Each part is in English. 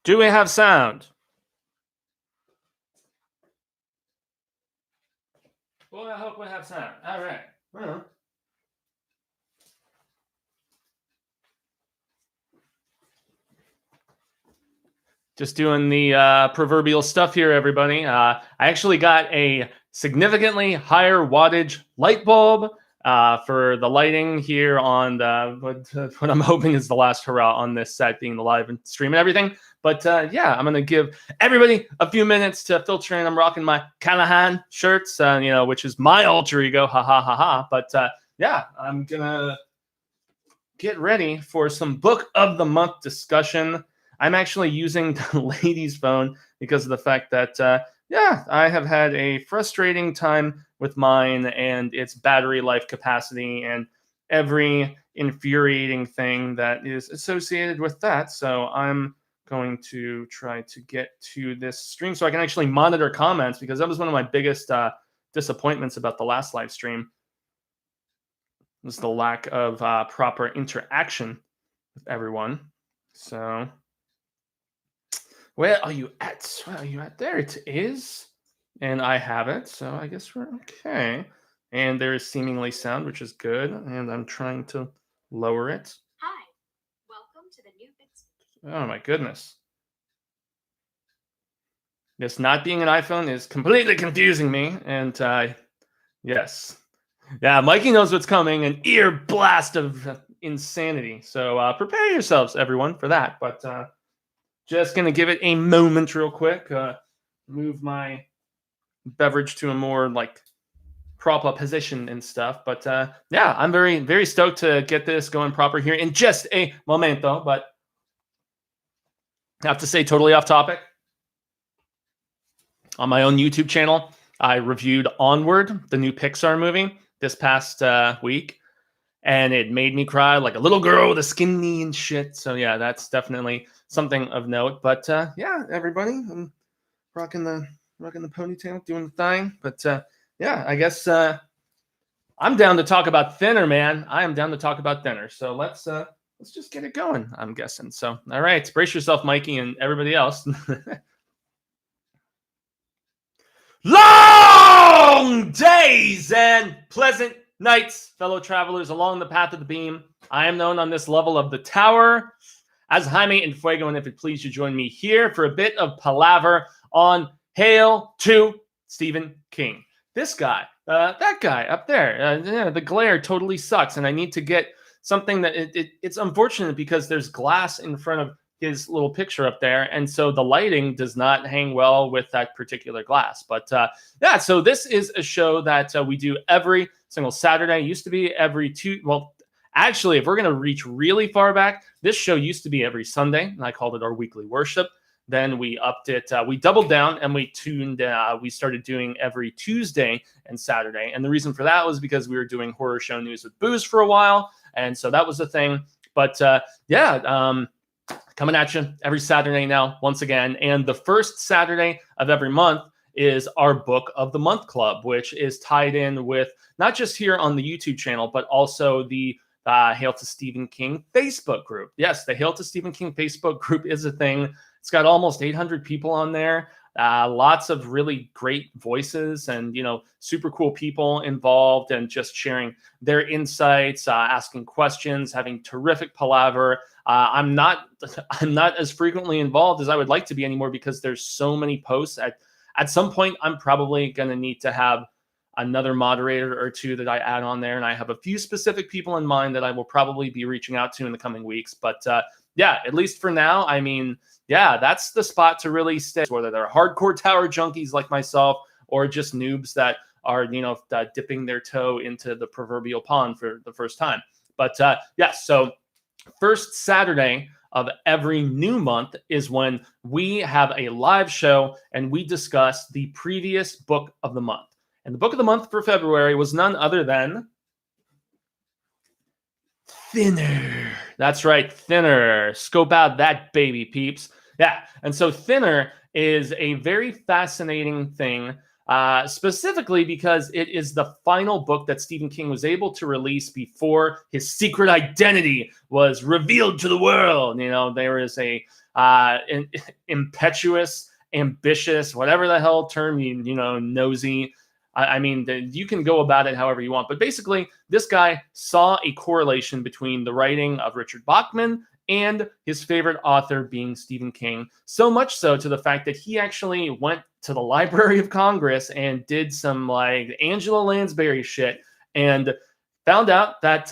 Do we have sound? Well, I hope we have sound. All right. Well. Just doing the proverbial stuff here, everybody. I actually got a significantly higher wattage light bulb for the lighting here on what I'm hoping is the last hurrah on this set, being the live stream and everything. But yeah, I'm going to give everybody a few minutes to filter in. I'm rocking my Callahan shirts, which is my alter ego. Ha, ha, ha, ha. But yeah, I'm going to get ready for some book of the month discussion. I'm actually using the lady's phone because of the fact that, yeah, I have had a frustrating time with mine and its battery life capacity and every infuriating thing that is associated with that. So I'm going to try to get to this stream so I can actually monitor comments, because that was one of my biggest disappointments about the last live stream, was the lack of proper interaction with everyone. So... where are you at? Where are you at? There it is. And I have it, so I guess we're okay. And there is seemingly sound, which is good. And I'm trying to lower it. Hi. Welcome to the new fix. Oh my goodness. This not being an iPhone is completely confusing me. And yes. Yeah, Mikey knows what's coming. An ear blast of insanity. So prepare yourselves, everyone, for that. But... just going to give it a moment real quick. Move my beverage to a more proper position and stuff. But yeah, I'm very, very stoked to get this going proper here in just a momento. But I have to say, totally off topic. On my own YouTube channel, I reviewed Onward, the new Pixar movie, this past week. And it made me cry like a little girl with a skin knee and shit. So yeah, that's definitely something of note. But yeah, everybody, I'm rocking the ponytail, doing the thing. But yeah, I guess I'm down to talk about Thinner, man. I am down to talk about Thinner. So let's just get it going, I'm guessing. So all right, brace yourself, Mikey, and everybody else. Long days and pleasant nights, fellow travelers along the path of the beam. I am known on this level of the tower as Jaime and Fuego, and if it please you, join me here for a bit of palaver on Hail to Stephen King. This guy, that guy up there, the glare totally sucks, and I need to get something that it's unfortunate because there's glass in front of his little picture up there, and so the lighting does not hang well with that particular glass. But yeah, so this is a show that we do every single Saturday. It used to be every actually, if we're going to reach really far back, this show used to be every Sunday, and I called it our weekly worship. Then we upped it. We doubled down, and we started doing every Tuesday and Saturday. And the reason for that was because we were doing horror show news with booze for a while, and so that was the thing. But yeah, coming at you every Saturday now, once again. And the first Saturday of every month is our Book of the Month Club, which is tied in with not just here on the YouTube channel, but also the Hail to Stephen King Facebook group. Yes, the Hail to Stephen King Facebook group is a thing. It's got almost 800 people on there. Lots of really great voices and, super cool people involved and just sharing their insights, asking questions, having terrific palaver. I'm not as frequently involved as I would like to be anymore because there's so many posts. At some point, I'm probably going to need to have another moderator or two that I add on there. And I have a few specific people in mind that I will probably be reaching out to in the coming weeks. But yeah, at least for now, I mean, yeah, that's the spot to really stay, whether they're hardcore tower junkies like myself or just noobs that are, dipping their toe into the proverbial pond for the first time. But yeah, so first Saturday of every new month is when we have a live show and we discuss the previous book of the month. And the book of the month for February was none other than Thinner. That's right, Thinner. Scope out that baby, peeps. Yeah, and so Thinner is a very fascinating thing specifically because it is the final book that Stephen King was able to release before his secret identity was revealed to the world. There is a impetuous, ambitious, whatever the hell term nosy. I mean, you can go about it however you want. But basically, this guy saw a correlation between the writing of Richard Bachman and his favorite author being Stephen King. So much so to the fact that he actually went to the Library of Congress and did some like Angela Lansbury shit and found out that,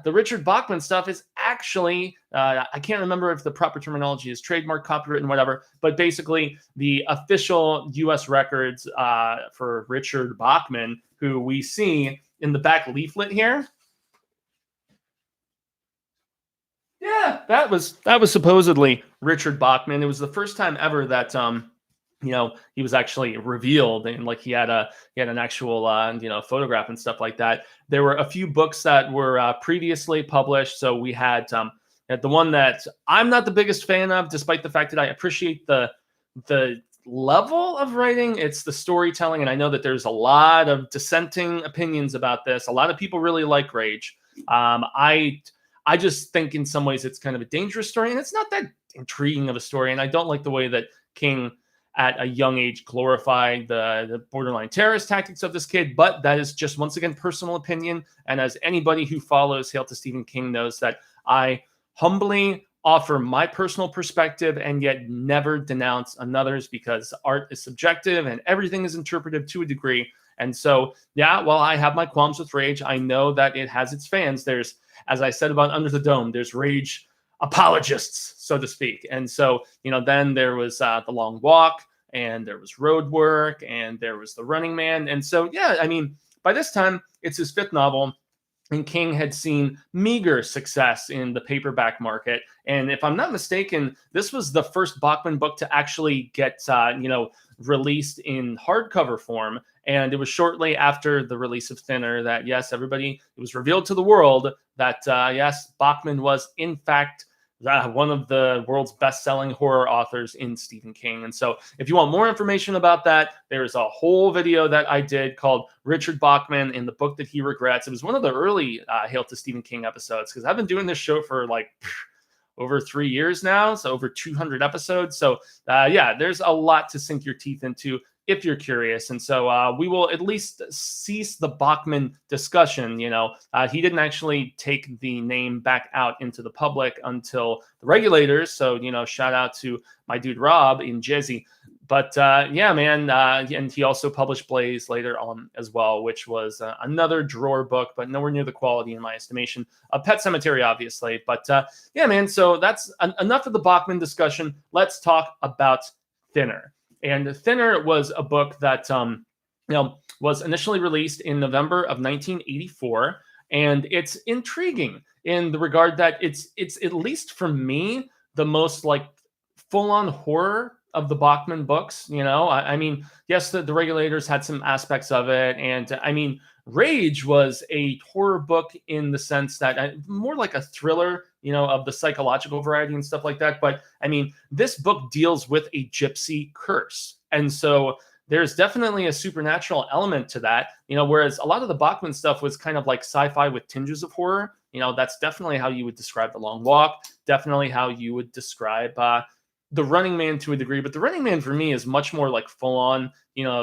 the Richard Bachman stuff is actually, I can't remember if the proper terminology is trademark, copyright, and whatever, but basically the official U.S. records for Richard Bachman, who we see in the back leaflet here. Yeah, that was supposedly Richard Bachman. It was the first time ever that he was actually revealed, and like he had an actual photograph and stuff like that. There were a few books that were previously published. So we had the one that I'm not the biggest fan of, despite the fact that I appreciate the level of writing. It's the storytelling, and I know that there's a lot of dissenting opinions about this. A lot of people really like Rage. I just think in some ways it's kind of a dangerous story, and it's not that intriguing of a story. And I don't like the way that King at a young age glorified the borderline terrorist tactics of this kid. But that is just, once again, personal opinion. And as anybody who follows Hail to Stephen King knows, that I humbly offer my personal perspective and yet never denounce another's, because art is subjective and everything is interpretive to a degree. And so, while I have my qualms with Rage, I know that it has its fans. There's, as I said about Under the Dome, there's Rage apologists, so to speak. And so, then there was The Long Walk, and there was Road Work, and there was The Running Man. And so, I mean, by this time, it's his fifth novel, and King had seen meager success in the paperback market. And if I'm not mistaken, this was the first Bachman book to actually get, released in hardcover form. And it was shortly after the release of Thinner that, yes, it was revealed to the world that, yes, Bachman was, in fact, one of the world's best-selling horror authors in Stephen King. And so if you want more information about that, there's a whole video that I did called Richard Bachman and the Book That He Regrets. It was one of the early Hail to Stephen King episodes, because I've been doing this show for like over 3 years now, so over 200 episodes. So there's a lot to sink your teeth into if you're curious. And so we will at least cease the Bachman discussion. He didn't actually take the name back out into the public until the regulators. So, shout out to my dude Rob in Jersey. But man, and he also published Blaze later on as well, which was another drawer book, but nowhere near the quality, in my estimation, of Pet Sematary, obviously. But man, so that's enough of the Bachman discussion. Let's talk about Thinner. And Thinner was a book that was initially released in November of 1984, and it's intriguing in the regard that it's at least for me the most like full-on horror of the Bachman books. I mean, yes, the regulators had some aspects of it, and I mean, Rage was a horror book in the sense that more like a thriller, of the psychological variety and stuff like that. But I mean, this book deals with a gypsy curse. And so there's definitely a supernatural element to that, whereas a lot of the Bachman stuff was kind of like sci-fi with tinges of horror. That's definitely how you would describe The Long Walk, definitely how you would describe The Running Man to a degree. But The Running Man for me is much more like full on,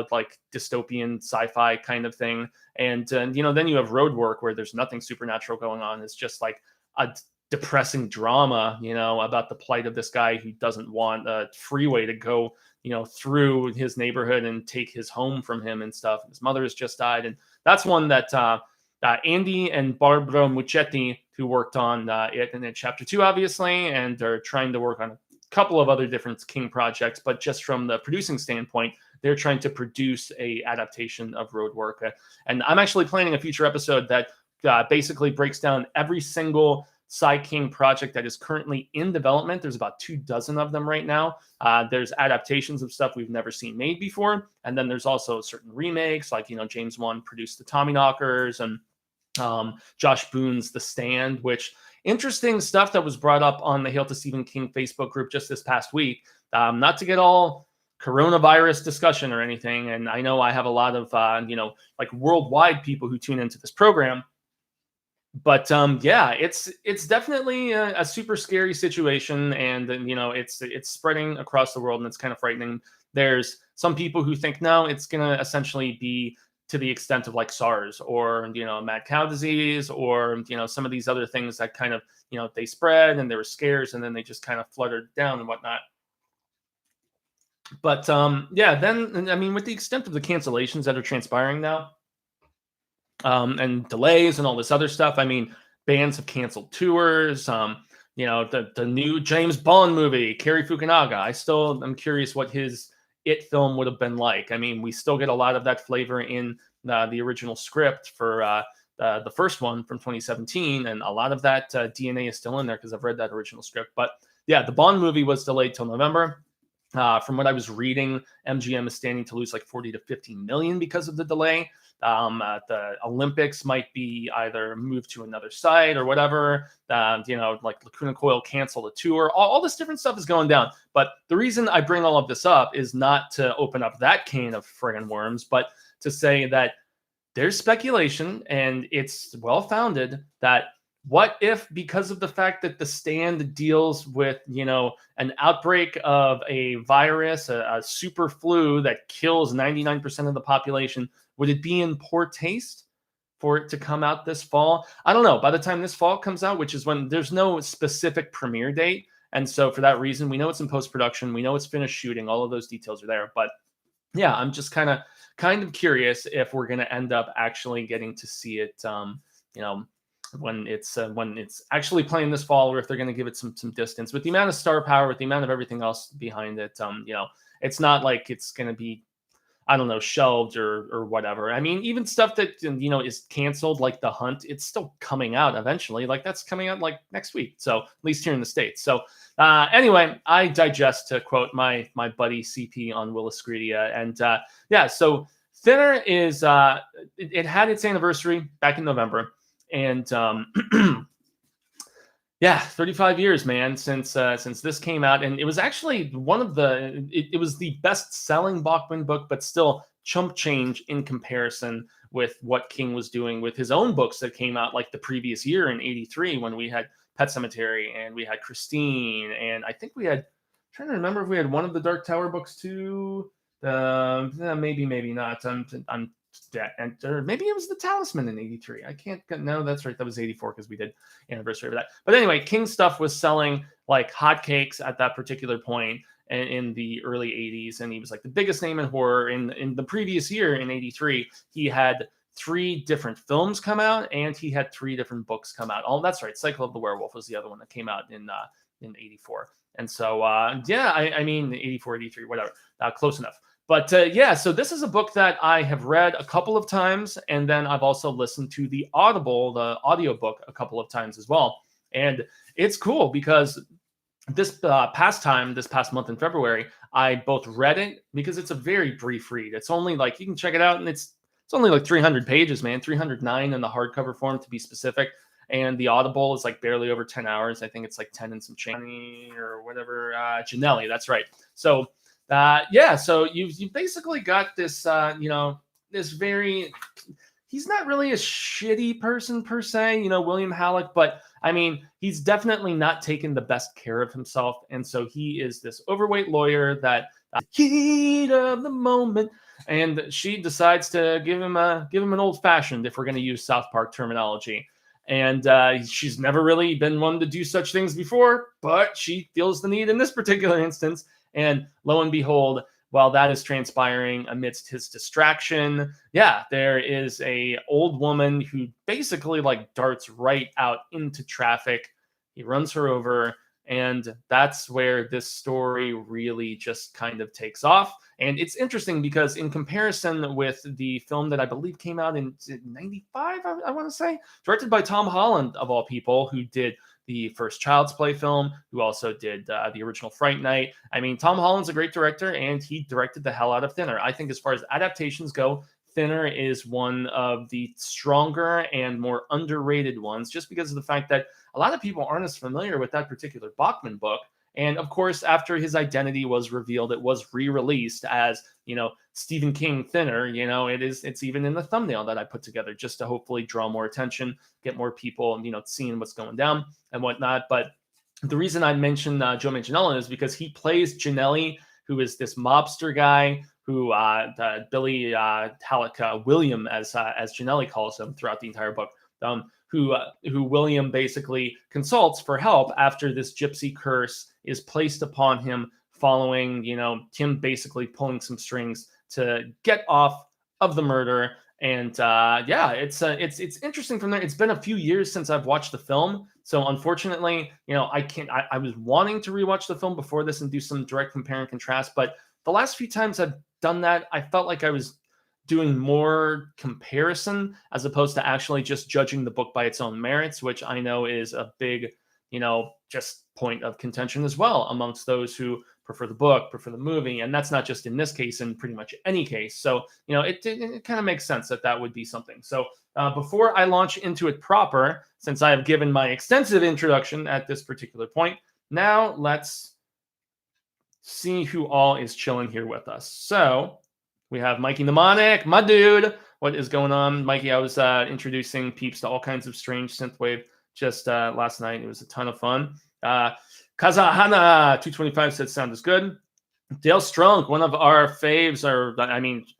like dystopian sci-fi kind of thing. And, then you have Road Work, where there's nothing supernatural going on. It's just like a depressing drama, about the plight of this guy who doesn't want a freeway to go, through his neighborhood and take his home from him and stuff. His mother has just died. And that's one that Andy and Barbara Muccetti, who worked on it in chapter 2, obviously, and are trying to work on a couple of other different King projects. But just from the producing standpoint, they're trying to produce a adaptation of Road Work. And I'm actually planning a future episode that basically breaks down every single King project that is currently in development. There's about 24 of them right now. There's adaptations of stuff we've never seen made before. And then there's also certain remakes, like, James Wan produced the Tommyknockers, and Josh Boone's The Stand, which interesting stuff that was brought up on the Hail to Stephen King Facebook group just this past week. Not to get all coronavirus discussion or anything. And I know I have a lot of, like worldwide people who tune into this program. But yeah, it's definitely a super scary situation, and it's spreading across the world, and it's kind of frightening. There's some people who think no, it's gonna essentially be to the extent of like SARS or mad cow disease or some of these other things that kind of they spread and there were scares and then they just kind of fluttered down and whatnot. But yeah, then I mean, with the extent of the cancellations that are transpiring now, and delays and all this other stuff. I mean, bands have canceled tours. The new James Bond movie, Cary Fukunaga. I still am curious what his It film would have been like. I mean, we still get a lot of that flavor in the original script for the first one from 2017, and a lot of that DNA is still in there because I've read that original script. But yeah, the Bond movie was delayed till November. From what I was reading, MGM is standing to lose like 40 to 50 million because of the delay. The Olympics might be either moved to another site or whatever. Like Lacuna Coil canceled a tour. All this different stuff is going down. But the reason I bring all of this up is not to open up that can of friggin' worms, but to say that there's speculation, and it's well-founded, that what if, because of the fact that the stand deals with, an outbreak of a virus, a super flu that kills 99% of the population, would it be in poor taste for it to come out this fall? I don't know. By the time this fall comes out, which is when there's no specific premiere date. And so for that reason, we know it's in post-production. We know it's finished shooting. All of those details are there. But yeah, I'm just kind of curious if we're going to end up actually getting to see it, when it's actually playing this fall, or if they're going to give it some distance with the amount of star power, with the amount of everything else behind it. It's not like it's going to be, I don't know, shelved or whatever. I mean, even stuff that is canceled, like The Hunt, it's still coming out eventually. Like that's coming out like next week, so at least here in the States. So anyway, I digest, to quote my buddy CP on Williscredia, and yeah. So Thinner is it had its anniversary back in November. And yeah, 35 years, man, since this came out, and it was actually one of it was the best-selling Bachman book, but still chump change in comparison with what King was doing with his own books that came out like the previous year in '83, when we had Pet Sematary and we had Christine, and I think we had, I'm trying to remember if we had one of the Dark Tower books too. Maybe not. Or maybe it was the Talisman in '83. I can't. No, that's right. That was '84 because we did anniversary of that. But anyway, King stuff was selling like hotcakes at that particular point in the early '80s, and he was like the biggest name in horror. In the previous year, in '83, he had 3 different films come out, and he had 3 different books come out. Oh, that's right. Cycle of the Werewolf was the other one that came out in '84. And so yeah, I mean '84, '83, whatever, close enough. But yeah, so this is a book that I have read a couple of times, and then I've also listened to the audiobook a couple of times as well. And it's cool because this past month in February, I both read it, because it's a very brief read. It's only like, you can check it out, and it's only like 300 pages, man, 309 in the hardcover form to be specific. And the Audible is like barely over 10 hours. I think it's like 10 and some change or whatever. Janelli, that's right. So yeah, so you've basically got this, this very, he's not really a shitty person per se, William Halleck, but I mean, he's definitely not taken the best care of himself. And so he is this overweight lawyer that heat of the moment, and she decides to give him an old fashioned, if we're going to use South Park terminology. And she's never really been one to do such things before, but she feels the need in this particular instance. And lo and behold, while that is transpiring amidst his distraction, yeah, there is a old woman who basically like darts right out into traffic. He runs her over, and that's where this story really just kind of takes off. And it's interesting because in comparison with the film that I believe came out in '95, I want to say, directed by Tom Holland, of all people, who did the first Child's Play film, who also did the original Fright Night. I mean, Tom Holland's a great director, and he directed the hell out of Thinner. I think as far as adaptations go, Thinner is one of the stronger and more underrated ones, just because of the fact that a lot of people aren't as familiar with that particular Bachman book. And of course, after his identity was revealed, it was re-released as, Stephen King thinner. It's even in the thumbnail that I put together just to hopefully draw more attention, get more people, seeing what's going down and whatnot. But the reason I mentioned Joe Manganiello is because he plays Janelli, who is this mobster guy who Billy Halleck William, as Janelli calls him throughout the entire book, who William basically consults for help after this gypsy curse is placed upon him following, him basically pulling some strings to get off of the murder. And it's interesting from there. It's been a few years since I've watched the film. So unfortunately, I can't, I was wanting to rewatch the film before this and do some direct compare and contrast. But the last few times I've done that, I felt like I was doing more comparison as opposed to actually just judging the book by its own merits, which I know is a big, just point of contention as well amongst those who prefer the book, prefer the movie. And that's not just in this case, in pretty much any case. So, it kind of makes sense that would be something. So before I launch into it proper, since I have given my extensive introduction at this particular point, now let's see who all is chilling here with us. So we have Mikey Mnemonic, my dude. What is going on, Mikey? I was introducing peeps to all kinds of strange synthwave just last night. It was a ton of fun. Kazahana 225 said sound is good. Dale Strunk, one of our faves,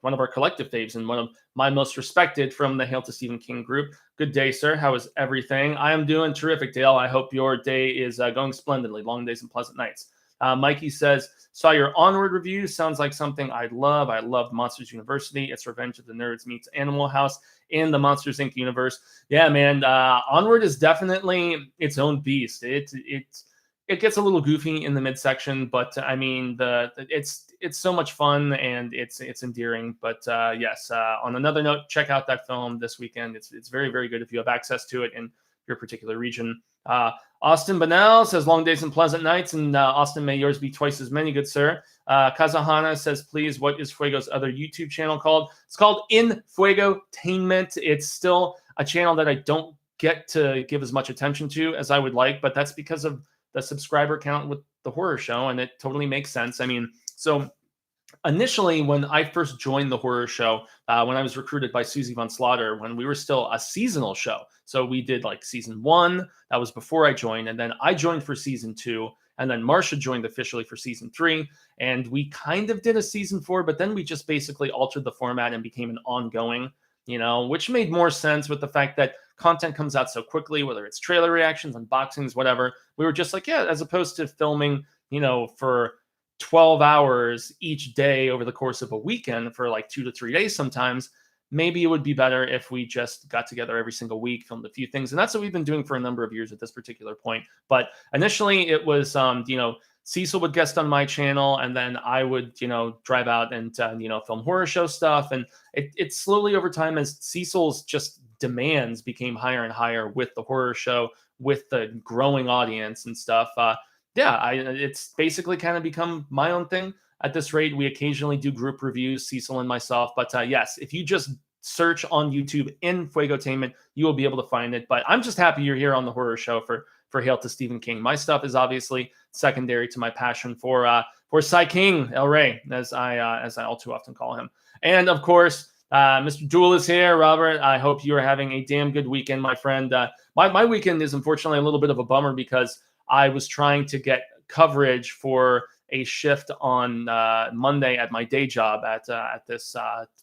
one of our collective faves, and one of my most respected from the Hail to Stephen King group. Good day, sir. How is everything? I am doing terrific, Dale. I hope your day is going splendidly. Long days and pleasant nights. Mikey says, saw your Onward review. Sounds like something I'd love. I loved Monsters University. It's Revenge of the Nerds meets Animal House in the Monsters, Inc. universe. Yeah, man. Onward is definitely its own beast. It gets a little goofy in the midsection, but it's so much fun and it's endearing. But yes, on another note, check out that film this weekend. It's very, very good if you have access to it in your particular region. Austin Bonnell says long days and pleasant nights, and Austin, may yours be twice as many, good sir. Kazahana says, please, what is Fuego's other YouTube channel called? It's called In Fuego-tainment. It's still a channel that I don't get to give as much attention to as I would like, but that's because of the subscriber count with the horror show, and it totally makes sense. So initially, when I first joined the horror show, when I was recruited by Susie Von Slaughter, when we were still a seasonal show, so we did like season 1, that was before I joined, and then I joined for season 2, and then Marsha joined officially for season 3, and we kind of did a season 4, but then we just basically altered the format and became an ongoing, which made more sense with the fact that content comes out so quickly, whether it's trailer reactions, unboxings, whatever. We were just like, yeah, as opposed to filming, for 12 hours each day over the course of a weekend for like 2 to 3 days sometimes, maybe it would be better if we just got together every single week, filmed a few things. And that's what we've been doing for a number of years at this particular point. But initially it was, Cecil would guest on my channel, and then I would, drive out and, film horror show stuff. And it slowly over time, as Cecil's just demands became higher and higher with the horror show, with the growing audience and stuff. It's basically kind of become my own thing at this rate. We occasionally do group reviews, Cecil and myself. But yes, if you just search on YouTube In Fuego-tainment, you will be able to find it. But I'm just happy you're here on the horror show for Hail to Stephen King. My stuff is obviously secondary to my passion for Cy King, El Rey, as I all too often call him. And of course, Mr. Jewel is here. Robert, I hope you are having a damn good weekend, my friend. My weekend is unfortunately a little bit of a bummer because I was trying to get coverage for a shift on Monday at my day job at this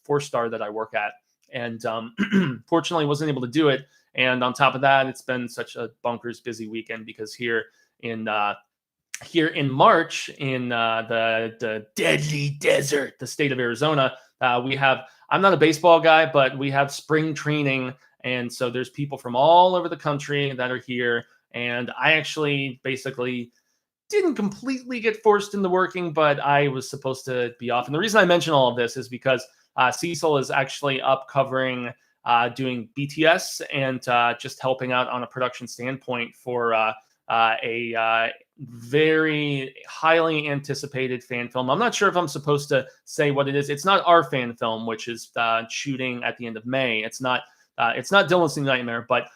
4-star that I work at. And fortunately wasn't able to do it. And on top of that, it's been such a bonkers busy weekend because here in March in the deadly desert, the state of Arizona, we have, I'm not a baseball guy, but we have spring training. And so there's people from all over the country that are here. And I actually basically didn't completely get forced into working, but I was supposed to be off. And the reason I mention all of this is because Cecil is actually up covering doing BTS and just helping out on a production standpoint for a very highly anticipated fan film. I'm not sure if I'm supposed to say what it is. It's not our fan film, which is shooting at the end of May. It's not Dylan's New Nightmare, but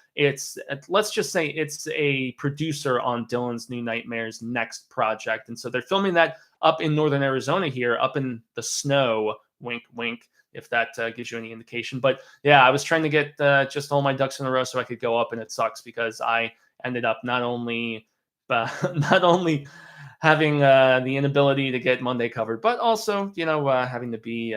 let's just say it's a producer on Dylan's New Nightmares next project. And so they're filming that up in northern Arizona here, up in the snow, wink, wink, if that gives you any indication. But yeah, I was trying to get just all my ducks in a row so I could go up, and it sucks because I ended up not only having the inability to get Monday covered, but also, having to be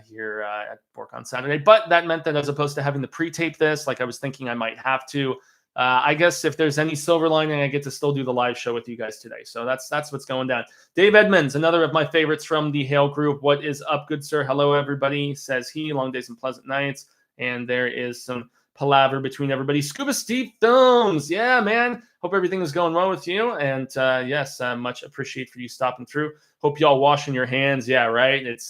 here at work on Saturday. But that meant that as opposed to having to pre-tape this, like I was thinking I might have to, I guess if there's any silver lining, I get to still do the live show with you guys today. So that's what's going down. Dave Edmonds, another of my favorites from the Hale group. What is up, good sir? Hello, everybody, says he. Long days and pleasant nights. And there is some palaver between everybody. Scuba Steve Films. Yeah, man. Hope everything is going well with you. And yes, much appreciate for you stopping through. Hope y'all washing your hands. Yeah, right. It's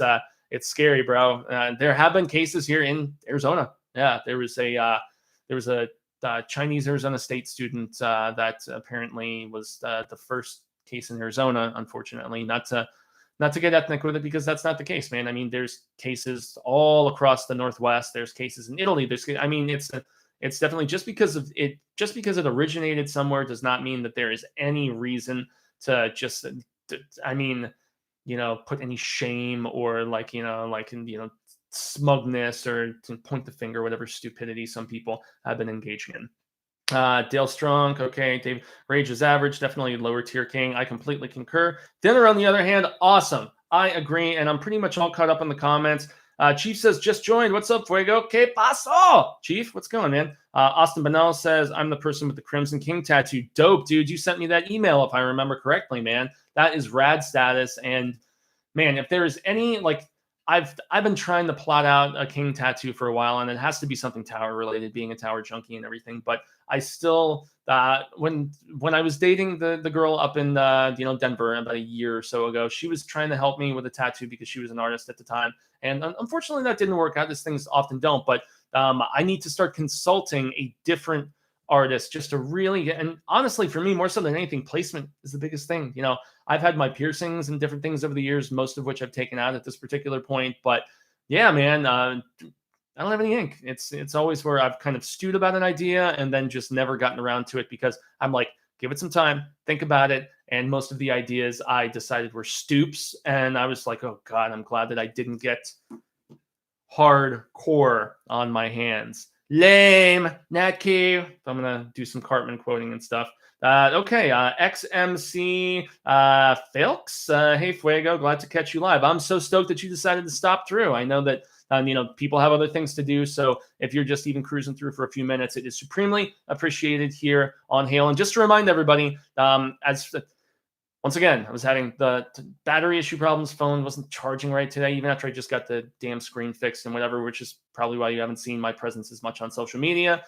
scary, bro. There have been cases here in Arizona. Yeah, there was a Chinese Arizona State student that apparently was the first case in Arizona. Unfortunately, not to get ethnic with it, because that's not the case, man. I mean, there's cases all across the Northwest. There's cases in Italy. It's definitely just because it originated somewhere does not mean that there is any reason to just, put any shame or smugness or to point the finger, whatever stupidity some people have been engaging in. Dale Strong, okay. Dave Rage is average, definitely lower tier king. I completely concur. Dinner, on the other hand, awesome. I agree, and I'm pretty much all caught up on the comments. Chief says, just joined. What's up, Fuego? Que paso? Chief, what's going, man? Austin Bonnell says, I'm the person with the Crimson King tattoo. Dope, dude. You sent me that email, if I remember correctly, man. That is rad status. And, man, if there is any, I've been trying to plot out a king tattoo for a while, and it has to be something tower related, being a tower junkie and everything. But I still, when I was dating the girl up in Denver about a year or so ago, she was trying to help me with a tattoo because she was an artist at the time, and unfortunately that didn't work out. These things often don't. But I need to start consulting a different artist just to really get, and honestly, for me, more so than anything, placement is the biggest thing. I've had my piercings and different things over the years, most of which I've taken out at this particular point. But yeah, man, I don't have any ink. It's always where I've kind of stewed about an idea and then just never gotten around to it because I'm like, give it some time, think about it. And most of the ideas I decided were stoops. And I was like, oh God, I'm glad that I didn't get hardcore on my hands. Lame, not cute. I'm going to do some Cartman quoting and stuff. Okay, XMC Filks. Hey, Fuego, glad to catch you live. I'm so stoked that you decided to stop through. I know that people have other things to do. So if you're just even cruising through for a few minutes, it is supremely appreciated here on Hale. And just to remind everybody, once again, I was having the battery issue problems. Phone wasn't charging right today, even after I just got the damn screen fixed and whatever, which is probably why you haven't seen my presence as much on social media.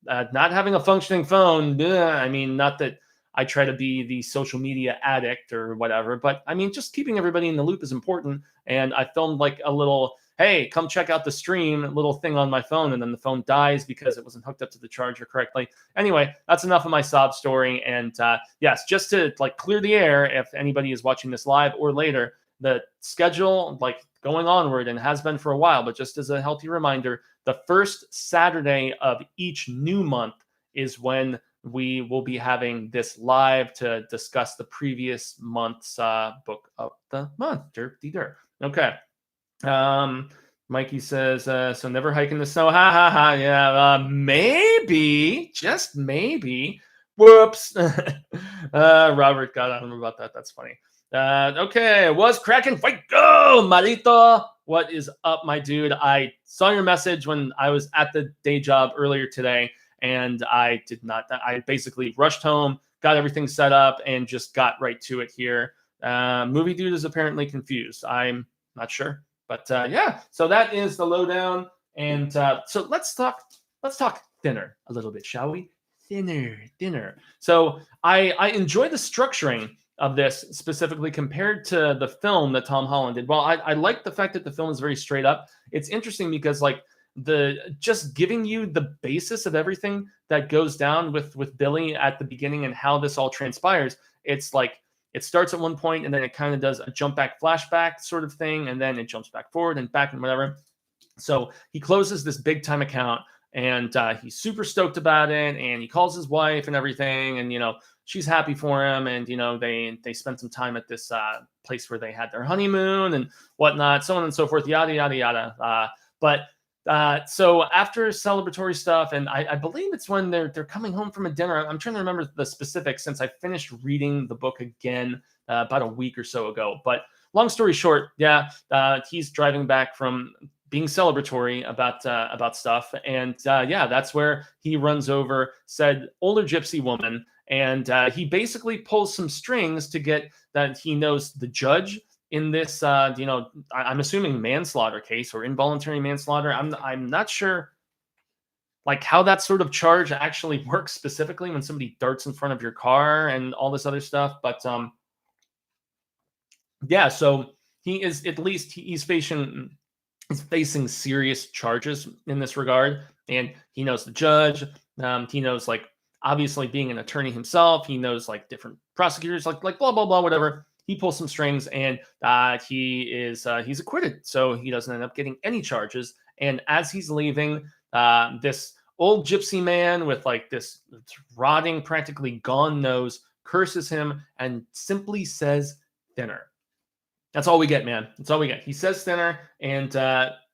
Not having a functioning phone, not that I try to be the social media addict or whatever, but just keeping everybody in the loop is important. And I filmed like a little, hey, come check out the stream little thing on my phone, and then the phone dies because it wasn't hooked up to the charger correctly. Anyway, that's enough of my sob story. And yes, just to clear the air, if anybody is watching this live or later, the schedule going onward and has been for a while, but just as a healthy reminder, the first Saturday of each new month is when we will be having this live to discuss the previous month's book of the month. Derp. Okay. Mikey says, so never hike in the snow. Ha ha ha. Yeah, maybe, just maybe. Whoops. Robert got on him about that. That's funny. Okay, was cracking. Fight go, Marito. What is up, my dude? I saw your message when I was at the day job earlier today, and I basically rushed home, got everything set up, and just got right to it here. Movie dude is apparently confused. I'm not sure. But yeah, so that is the lowdown. And so let's talk thinner a little bit, shall we? Thinner. So I enjoy the structuring of this specifically compared to the film that Tom Holland did. Well, I like the fact that the film is very straight up. It's interesting because just giving you the basis of everything that goes down with Billy at the beginning and how this all transpires. It's it starts at one point and then it kind of does a jump back flashback sort of thing. And then it jumps back forward and back and whatever. So he closes this big time account and he's super stoked about it, and he calls his wife and everything, and she's happy for him, and they spent some time at this place where they had their honeymoon and whatnot, so on and so forth, yada yada yada. So after celebratory stuff, and I believe it's when they're coming home from a dinner. I'm trying to remember the specifics since I finished reading the book again about a week or so ago. But long story short, he's driving back from being celebratory about stuff, and that's where he runs over said older gypsy woman, and he basically pulls some strings to get that he knows the judge in this, I'm assuming manslaughter case or involuntary manslaughter. I'm not sure like how that sort of charge actually works specifically when somebody darts in front of your car and all this other stuff. But so he is, at least he's facing serious charges in this regard, and he knows the judge. He knows, like, obviously being an attorney himself, he knows like different prosecutors, like blah blah blah, whatever. He pulls some strings, and he's acquitted, so he doesn't end up getting any charges. And as he's leaving, this old gypsy man with like this rotting, practically gone nose curses him and simply says thinner. That's all we get, man. That's all we get. He says thinner, and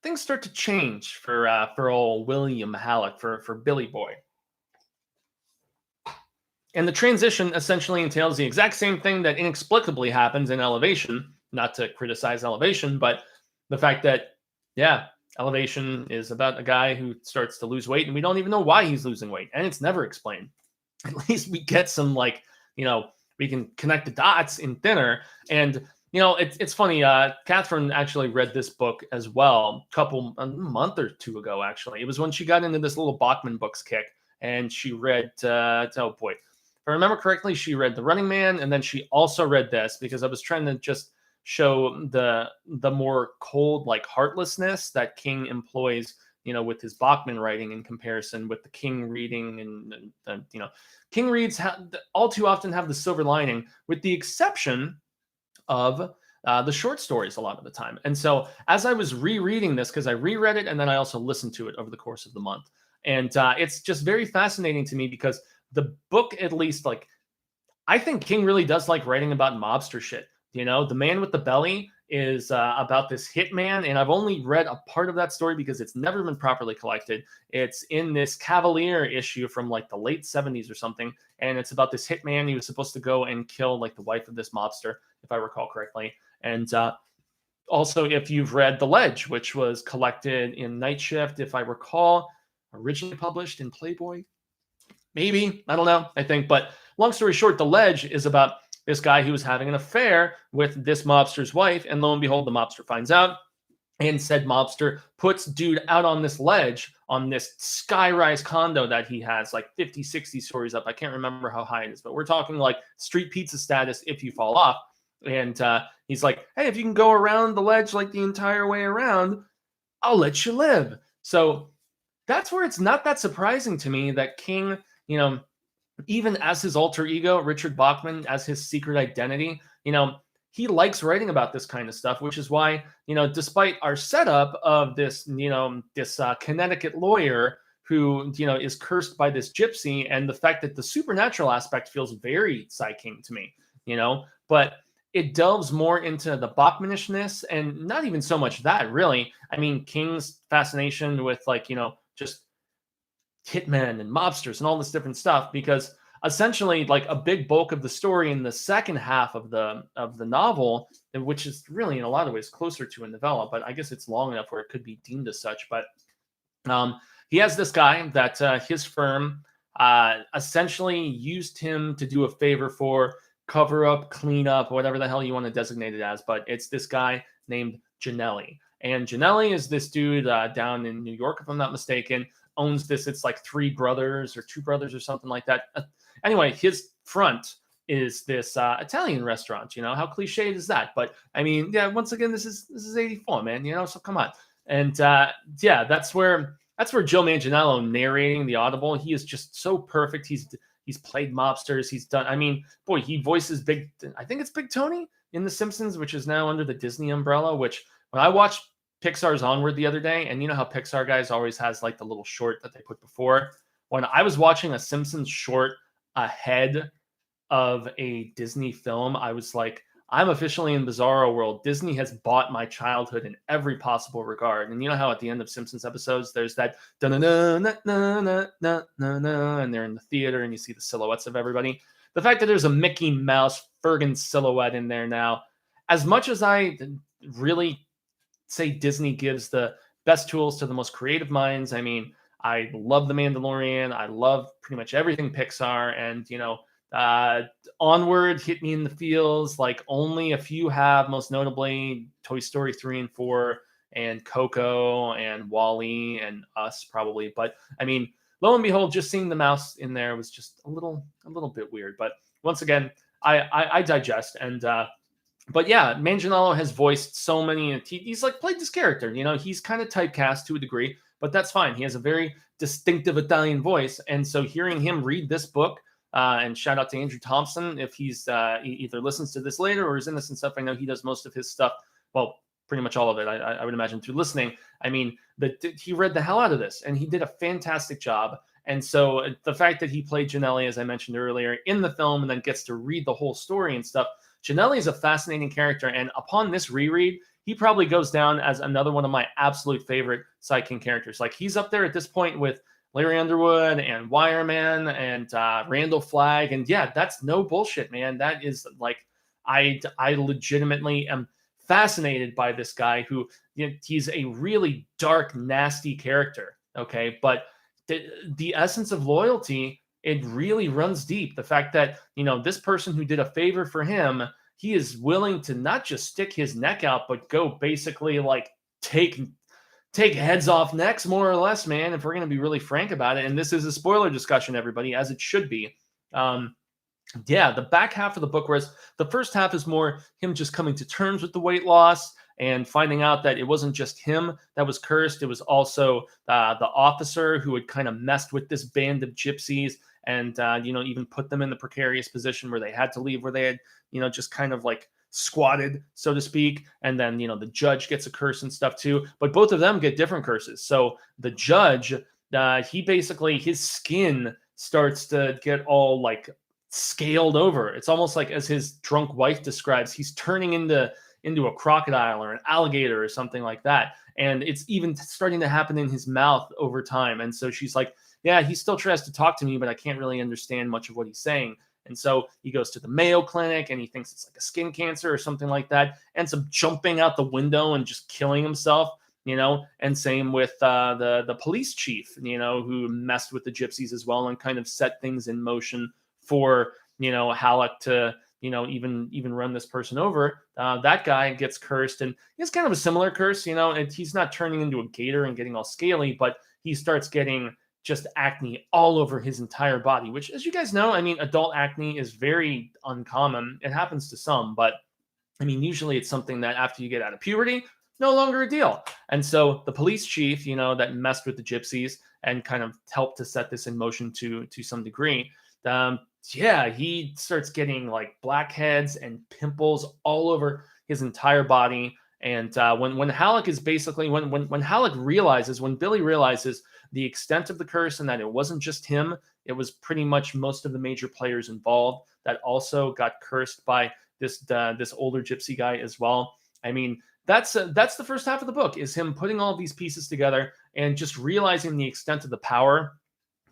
things start to change for old William Halleck, for Billy Boy. And the transition essentially entails the exact same thing that inexplicably happens in Elevation. Not to criticize Elevation, but the fact that, Elevation is about a guy who starts to lose weight, and we don't even know why he's losing weight, and it's never explained. At least we get some, like, we can connect the dots in Thinner. And it's funny. Catherine actually read this book as well a month or two ago. Actually, it was when she got into this little Bachman books kick, and she read. If I remember correctly, she read The Running Man, and then she also read this, because I was trying to just show the more cold, like, heartlessness that King employs, with his Bachman writing in comparison with the King reading, and King reads all too often have the silver lining, with the exception of the short stories a lot of the time. And so as I was rereading this, because I reread it and then I also listened to it over the course of the month, and it's just very fascinating to me, because the book, at least, like, I think King really does like writing about mobster shit. The Man with the Belly is about this hitman, and I've only read a part of that story because it's never been properly collected. It's in this Cavalier issue from like the late 70s or something, and it's about this hitman. He was supposed to go and kill like the wife of this mobster, if I recall correctly. And also, if you've read The Ledge, which was collected in Night Shift, if I recall, originally published in Playboy. Maybe, I don't know, I think. But long story short, The Ledge is about this guy who was having an affair with this mobster's wife, and lo and behold, the mobster finds out, and said mobster puts dude out on this ledge, on this sky-rise condo that he has, like 50, 60 stories up. I can't remember how high it is, but we're talking like street pizza status if you fall off. And he's like, hey, if you can go around the ledge like the entire way around, I'll let you live. So that's where it's not that surprising to me that King, even as his alter ego, Richard Bachman, as his secret identity, he likes writing about this kind of stuff, which is why, despite our setup of this, this Connecticut lawyer who, is cursed by this gypsy, and the fact that the supernatural aspect feels very King to me, but it delves more into the Bachmanishness, and not even so much that, really. I mean, King's fascination with, like, just hitmen and mobsters and all this different stuff, because essentially, like, a big bulk of the story in the second half of the novel, which is really in a lot of ways closer to a novella, but I guess it's long enough where it could be deemed as such. But he has this guy that his firm essentially used him to do a favor for, cover up, clean up, whatever the hell you want to designate it as. But it's this guy named Janelli. And Janelli is this dude down in New York, if I'm not mistaken, owns this. It's like three brothers or two brothers or something like that. Anyway, his front is this Italian restaurant. How cliched is that? But I mean, once again, this is 84, man, so come on. And that's where Joe Manganiello narrating the Audible, he is just so perfect. He's played mobsters. He's done, I mean, boy, he voices I think it's Big Tony in The Simpsons, which is now under the Disney umbrella, which when I watched Pixar's Onward the other day, and you know how Pixar guys always has like the little short that they put before. When I was watching a Simpsons short ahead of a Disney film, I was like, I'm officially in Bizarro world. Disney has bought my childhood in every possible regard. And you know how at the end of Simpsons episodes, there's that da-na-na-na-na-na-na-na, and they're in the theater and you see the silhouettes of everybody. The fact that there's a Mickey Mouse Fergan silhouette in there now, as much as I really say Disney gives the best tools to the most creative minds, I mean, I love The Mandalorian. I love pretty much everything Pixar. And, Onward hit me in the feels like only a few have, most notably Toy Story 3 and 4 and Coco and Wall-E and Us probably. But I mean, lo and behold, just seeing the mouse in there was just a little bit weird. But once again, I digest. And but yeah, Manganiello has voiced so many. He's like played this character. He's kind of typecast to a degree, but that's fine. He has a very distinctive Italian voice, and so hearing him read this book. And shout out to Andrew Thompson if he's either listens to this later or is in this and stuff. I know he does most of his stuff. Well, pretty much all of it, I would imagine, through listening. I mean, he read the hell out of this, and he did a fantastic job. And so the fact that he played Janelli, as I mentioned earlier, in the film and then gets to read the whole story and stuff, Janelli is a fascinating character. And upon this reread, he probably goes down as another one of my absolute favorite Sidekick characters. Like, he's up there at this point with Larry Underwood and Wireman and Randall Flagg. And yeah, that's no bullshit, man. That is like, I legitimately am fascinated by this guy who, he's a really dark, nasty character. Okay. But the essence of loyalty, it really runs deep. The fact that, this person who did a favor for him, he is willing to not just stick his neck out, but go basically like take heads off necks, more or less, man, if we're going to be really frank about it. And this is a spoiler discussion, everybody, as it should be. The back half of the book, whereas the first half is more him just coming to terms with the weight loss and finding out that it wasn't just him that was cursed. It was also the officer who had kind of messed with this band of gypsies and, even put them in the precarious position where they had to leave, where they had, just kind of like squatted, so to speak. And then, the judge gets a curse and stuff too, but both of them get different curses. So the judge, he basically, his skin starts to get all like scaled over. It's almost like, as his drunk wife describes, he's turning into a crocodile or an alligator or something like that. And it's even starting to happen in his mouth over time. And so she's like, yeah, he still tries to talk to me, but I can't really understand much of what he's saying. And so he goes to the Mayo Clinic and he thinks it's like a skin cancer or something like that. Ends up jumping out the window and just killing himself, and same with the police chief, who messed with the gypsies as well and kind of set things in motion for, Halleck to, even run this person over. That guy gets cursed, and he has kind of a similar curse, and he's not turning into a gator and getting all scaly, but he starts getting just acne all over his entire body, which, as you guys know, I mean, adult acne is very uncommon. It happens to some, but I mean, usually it's something that after you get out of puberty, no longer a deal. And so the police chief, that messed with the gypsies and kind of helped to set this in motion to some degree. He starts getting like blackheads and pimples all over his entire body. And when Halleck is basically, when Halleck realizes, when Billy realizes the extent of the curse and that it wasn't just him, it was pretty much most of the major players involved that also got cursed by this older gypsy guy as well. I mean, that's the first half of the book, is him putting all these pieces together and just realizing the extent of the power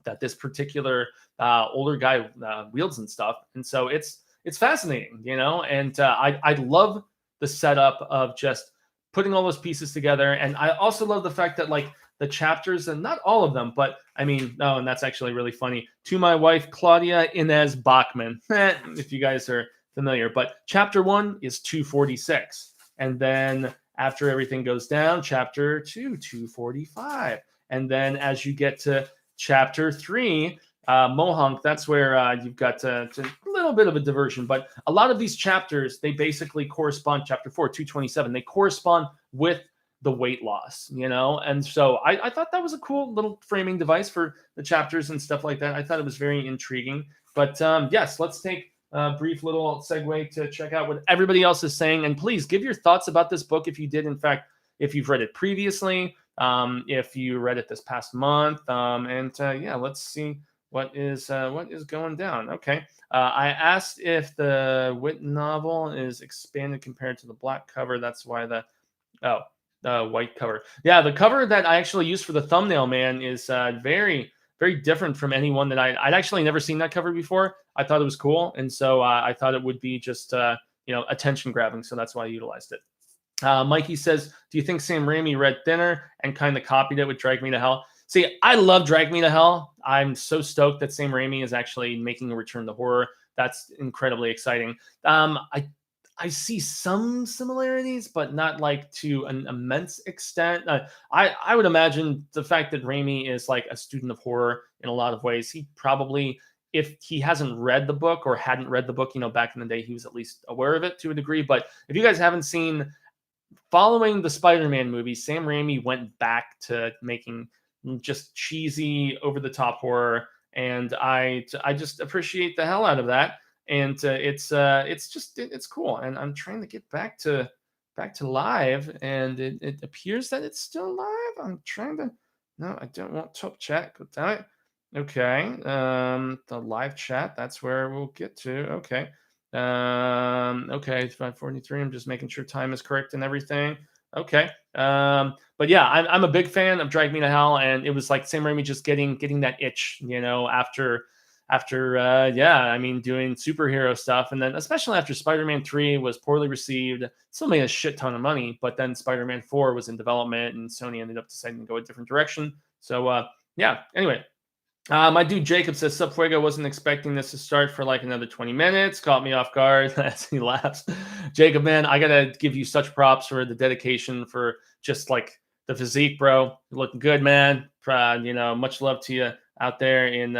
that this particular older guy wields and stuff. And so it's fascinating, and I love the setup of just putting all those pieces together. And I also love the fact that like the chapters, and not all of them, but I mean, and that's actually really funny. To my wife, Claudia Inez Bachman, if you guys are familiar, but chapter 1 is 246. And then after everything goes down, chapter 2, 245. And then as you get to chapter 3, Mohonk, that's where you've got a little bit of a diversion, but a lot of these chapters, they basically correspond, chapter 4, 227, they correspond with the weight loss, and so I thought that was a cool little framing device for the chapters and stuff like that. I thought it was very intriguing. But yes, let's take a brief little segue to check out what everybody else is saying. And please give your thoughts about this book if you did, in fact, if you've read it previously, if you read it this past month, yeah, let's see what is going down. Okay. I asked if the Wit novel is expanded compared to the black cover. That's why the white cover. Yeah, the cover that I actually used for the thumbnail, man, is very, very different from any one that I'd actually never seen that cover before. I thought it was cool, and so I thought it would be just attention grabbing. So that's why I utilized it. Mikey says, "Do you think Sam Raimi read Thinner and kind of copied it with Drag Me to Hell?" See, I love Drag Me to Hell. I'm so stoked that Sam Raimi is actually making a return to horror. That's incredibly exciting. I see some similarities, but not like to an immense extent. I would imagine the fact that Raimi is like a student of horror in a lot of ways. He probably, if he hasn't read the book or hadn't read the book, back in the day, he was at least aware of it to a degree. But if you guys haven't seen, following the Spider-Man movie, Sam Raimi went back to making just cheesy, over-the-top horror, and I just appreciate the hell out of that. And it's cool. And I'm trying to get back to live, and it appears that it's still live. I'm trying to. No, I don't want top chat. Go down it. Okay. The live chat. That's where we'll get to. Okay. Okay. It's 5:43. I'm just making sure time is correct and everything. Okay. But yeah, I'm a big fan of Drag Me to Hell, and it was like Sam Raimi just getting that itch, after doing superhero stuff, and then especially after Spider-Man 3 was poorly received, still made a shit ton of money, but then Spider-Man 4 was in development, and Sony ended up deciding to go a different direction. So yeah. Anyway, my dude Jacob says, "Sub Fuego, wasn't expecting this to start for like another 20 minutes. Caught me off guard." As he laughs. Jacob, man, I gotta give you such props for the dedication, for just like the physique, bro. You're looking good, man. Much love to you out there in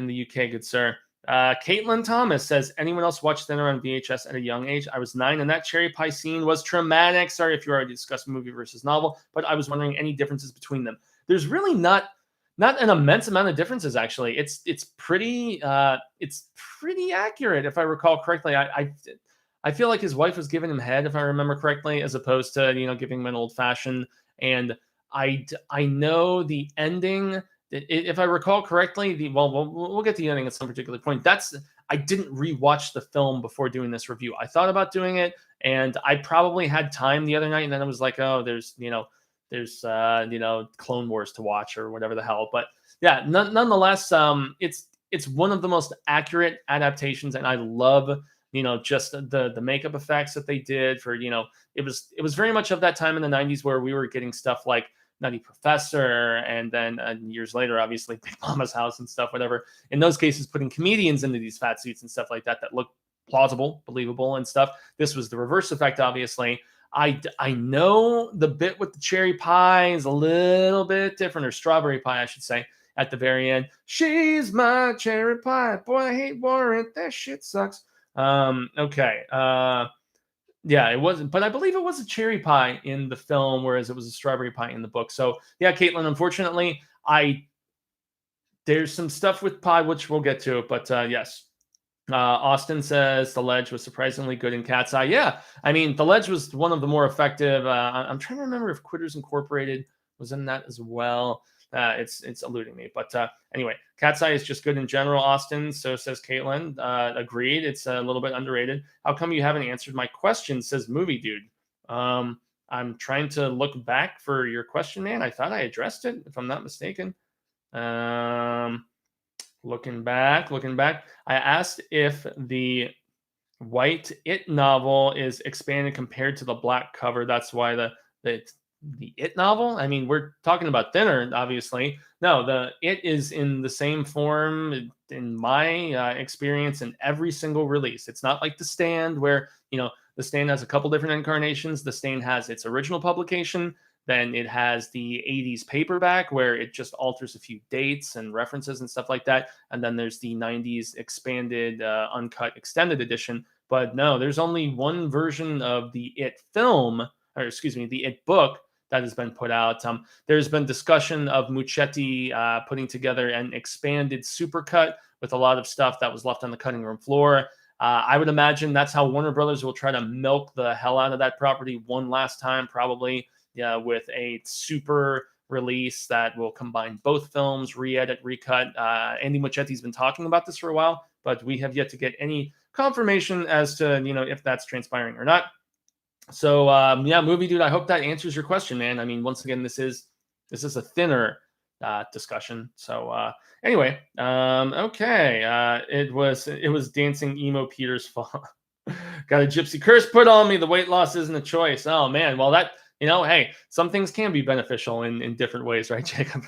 the UK, good sir. Caitlin Thomas says, "Anyone else watch Thinner on VHS at a young age? I was 9, and that cherry pie scene was traumatic. Sorry if you already discussed movie versus novel, but I was wondering any differences between them." There's really not an immense amount of differences, actually. It's pretty accurate, if I recall correctly. I feel like his wife was giving him head, if I remember correctly, as opposed to giving him an old fashioned. And I know the ending. If I recall correctly, we'll get to the ending at some particular point. I didn't rewatch the film before doing this review. I thought about doing it, and I probably had time the other night, and then I was like, oh, there's Clone Wars to watch or whatever the hell. But yeah, nonetheless, it's one of the most accurate adaptations, and I love just the makeup effects that they did for it was very much of that time in the 90s where we were getting stuff like Nutty Professor, and then years later, obviously, Big Mama's House and stuff, whatever. In those cases, putting comedians into these fat suits and stuff like that look plausible, believable, and stuff. This was the reverse effect, obviously. I know the bit with the cherry pie is a little bit different, or strawberry pie, I should say, at the very end. "She's my cherry pie. Boy, I hate Warren. That shit sucks." Okay. Yeah, it wasn't, but I believe it was a cherry pie in the film, whereas it was a strawberry pie in the book. So yeah, Caitlin, unfortunately, there's some stuff with pie, which we'll get to, but yes. Austin says The Ledge was surprisingly good in Cat's Eye. Yeah, I mean, The Ledge was one of the more effective. I'm trying to remember if Quitters Incorporated was in that as well. It's eluding me, but anyway, Cat's Eye is just good in general, Austin. So says Caitlin. Agreed. It's a little bit underrated. "How come you haven't answered my question?" says Movie Dude. I'm trying to look back for your question, man. I thought I addressed it, if I'm not mistaken. Looking back, I asked if the white It novel is expanded compared to the black cover. That's why the It novel. I mean, we're talking about Thinner, obviously. No, the It is in the same form, in my experience, in every single release. It's not like The Stand, where The Stand has a couple different incarnations. The Stand has its original publication, then it has the 80s paperback, where it just alters a few dates and references and stuff like that. And then there's the 90s expanded, uncut extended edition. But no, there's only one version of the It film, or excuse me, the It book that has been put out. There's been discussion of Muschietti putting together an expanded supercut with a lot of stuff that was left on the cutting room floor. I would imagine that's how Warner Brothers will try to milk the hell out of that property one last time, probably, yeah, with a super release that will combine both films, re-edit, recut. Andy Muschetti's been talking about this for a while, but we have yet to get any confirmation as to, if that's transpiring or not. So yeah, movie dude, I hope that answers your question, man. I mean, once again, this is a thinner discussion. So anyway, okay, it was dancing emo Peter's fault. Got a gypsy curse put on me. The weight loss isn't a choice. Oh man, well that, hey, some things can be beneficial in different ways, right, Jacob?